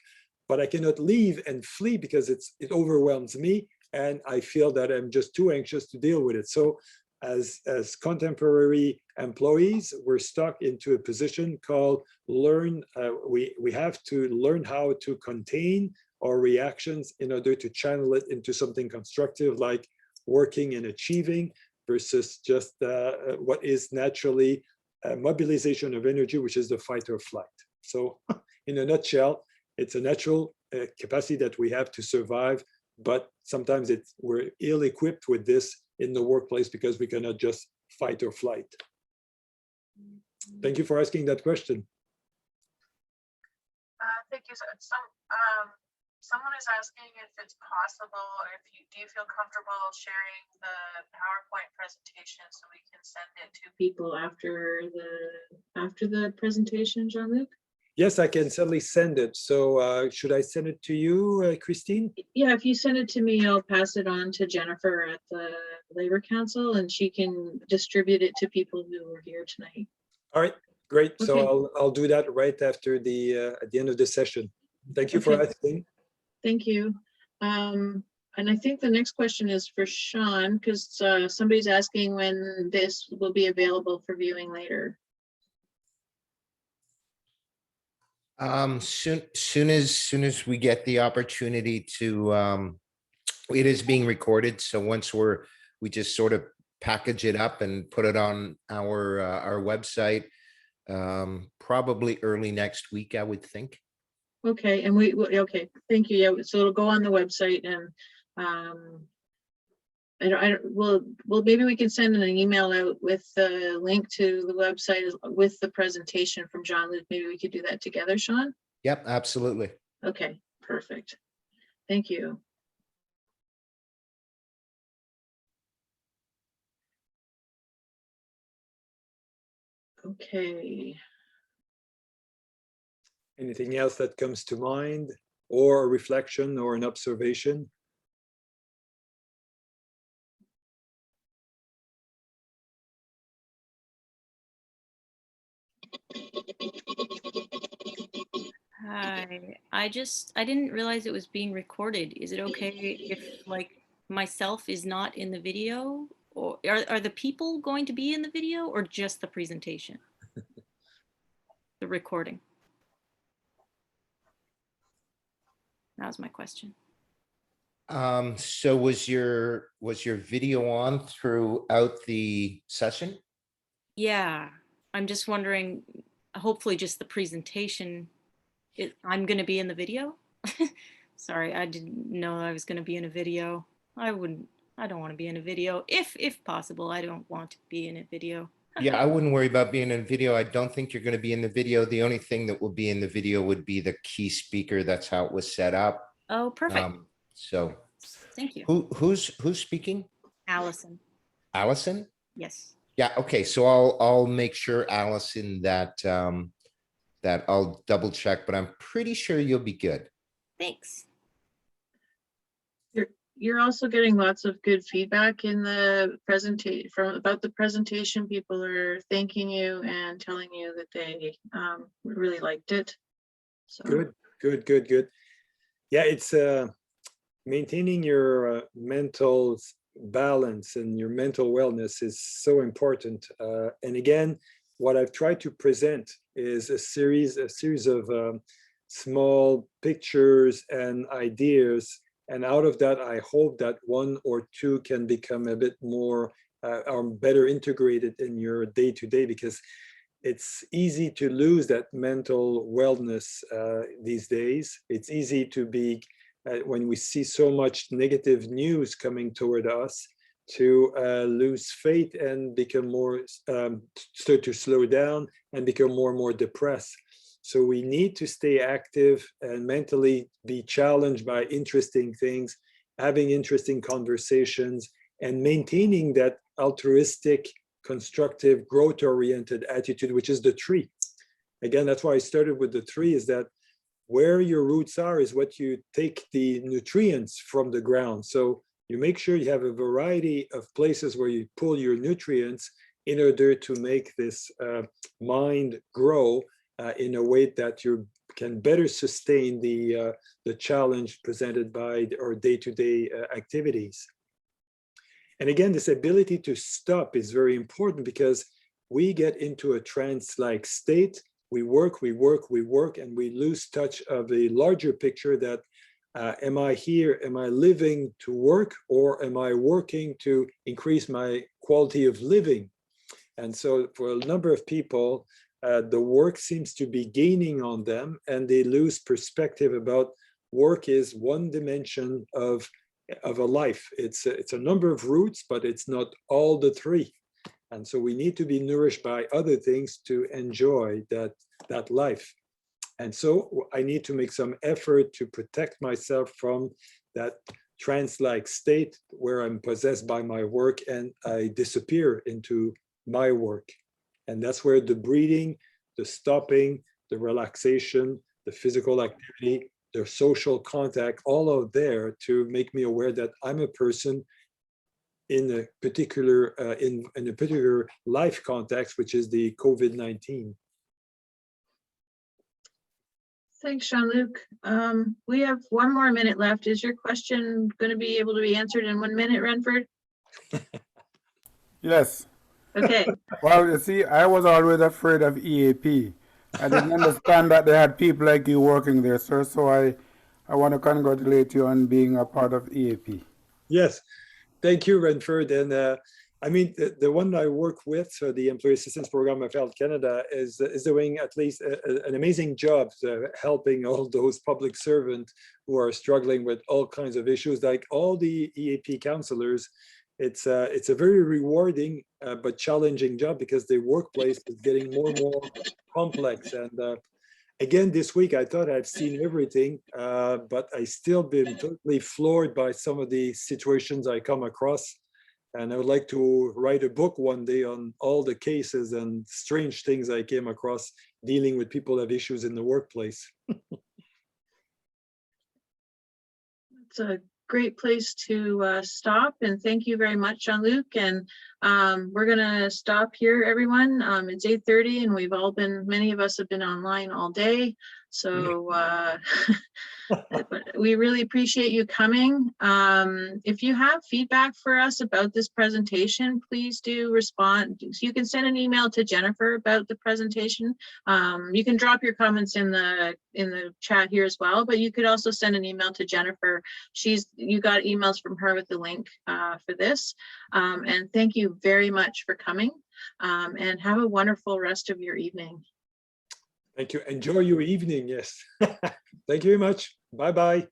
but I cannot leave and flee because it overwhelms me. And I feel that I'm just too anxious to deal with it. So as contemporary employees, we're stuck into a position called we have to learn how to contain our reactions in order to channel it into something constructive, like working and achieving, versus just what is naturally mobilization of energy, which is the fight or flight. So in a nutshell, it's a natural capacity that we have to survive, but sometimes we're ill-equipped with this in the workplace because we cannot just fight or flight. Thank you for asking that question. thank you. Someone is asking if it's possible, do you feel comfortable sharing the PowerPoint presentation so we can send it to people after the presentation, Jean-Luc? Yes, I can certainly send it. So should I send it to you, Christine? Yeah, if you send it to me, I'll pass it on to Jennifer at the Labour Council, and she can distribute it to people who were here tonight. All right, great. Okay. So I'll do that right after at the end of the session. Thank you for Okay. asking. Thank you. And I think the next question is for Sean, because somebody's asking when this will be available for viewing later. Soon as we get the opportunity to, it is being recorded. So once we just sort of package it up and put it on our website, probably early next week, I would think. Okay, and okay, thank you. Yeah, so it'll go on the website, and well, maybe we can send an email out with the link to the website with the presentation from Jean-Luc. Maybe we could do that together, Sean? Yep, absolutely. Okay, perfect. Thank you. Okay. Anything else that comes to mind, or a reflection or an observation? Hi, I didn't realize it was being recorded. Is it okay if like myself is not in the video, or are the people going to be in the video, or just the presentation? The recording. That was my question. So was your video on throughout the session? Yeah, I'm just wondering, hopefully just the presentation. I'm going to be in the video. Sorry, I didn't know I was going to be in a video. I don't want to be in a video. If possible, I don't want to be in a video. Yeah, I wouldn't worry about being in video. I don't think you're going to be in the video. The only thing that will be in the video would be the key speaker. That's how it was set up. Oh, perfect. So Thank you. Who's speaking? Allison. Allison? Yes. Yeah, okay. So I'll make sure, Allison, that that I'll double check, but I'm pretty sure you'll be good. Thanks. You're also getting lots of good feedback in the presentation about the presentation. People are thanking you and telling you that they really liked it. So Good. Yeah, it's maintaining your mental balance and your mental wellness is so important. And again, what I've tried to present is a series of small pictures and ideas. And out of that, I hope that one or two can become a bit more or better integrated in your day-to-day, because it's easy to lose that mental wellness these days. It's easy to be, when we see so much negative news coming toward us, to lose faith and become more, start to slow down and become more and more depressed. So we need to stay active and mentally be challenged by interesting things, having interesting conversations, and maintaining that altruistic, constructive, growth-oriented attitude, which is the tree. Again, that's why I started with the tree, is that where your roots are is what you take the nutrients from the ground. So you make sure you have a variety of places where you pull your nutrients in order to make this mind grow in a way that you can better sustain the challenge presented by our day-to-day activities. And again, this ability to stop is very important, because we get into a trance-like state. We work, and we lose touch of the larger picture that am I here, am I living to work, or am I working to increase my quality of living? And so for a number of people, the work seems to be gaining on them, and they lose perspective about work is one dimension of a life. It's a number of roots, but it's not all the three. And so we need to be nourished by other things to enjoy that life. And so I need to make some effort to protect myself from that trance-like state where I'm possessed by my work and I disappear into my work. And that's where the breathing, the stopping, the relaxation, the physical activity, the social contact, all out there to make me aware that I'm a person in a particular in a particular life context, which is the COVID-19. Thanks, Jean-Luc. We have 1 more minute left. Is your question going to be able to be answered in 1 minute, Renford? Yes. Okay. Well, you see, I was always afraid of EAP. I didn't understand that they had people like you working there, sir. So I want to congratulate you on being a part of EAP. Yes, thank you, Renford. And I mean, the one I work with, so the Employee Assistance Program of Health Canada, is doing at least an amazing job helping all those public servants who are struggling with all kinds of issues, like all the EAP counselors. It's a very rewarding but challenging job because the workplace is getting more and more complex. And again, this week, I thought I've seen everything, but I still been totally floored by some of the situations I come across. And I would like to write a book one day on all the cases and strange things I came across dealing with people who have issues in the workplace. It's a great place to stop, and thank you very much, Jean-Luc. And we're gonna stop here, everyone. It's 8:30 and we've all been, many of us have been online all day. So but we really appreciate you coming. If you have feedback for us about this presentation, please do respond. You can send an email to Jennifer about the presentation. You can drop your comments in the chat here as well, but you could also send an email to Jennifer. You got emails from her with the link for this. And thank you very much for coming, and have a wonderful rest of your evening. Thank you. Enjoy your evening. Yes. Thank you very much. Bye-bye.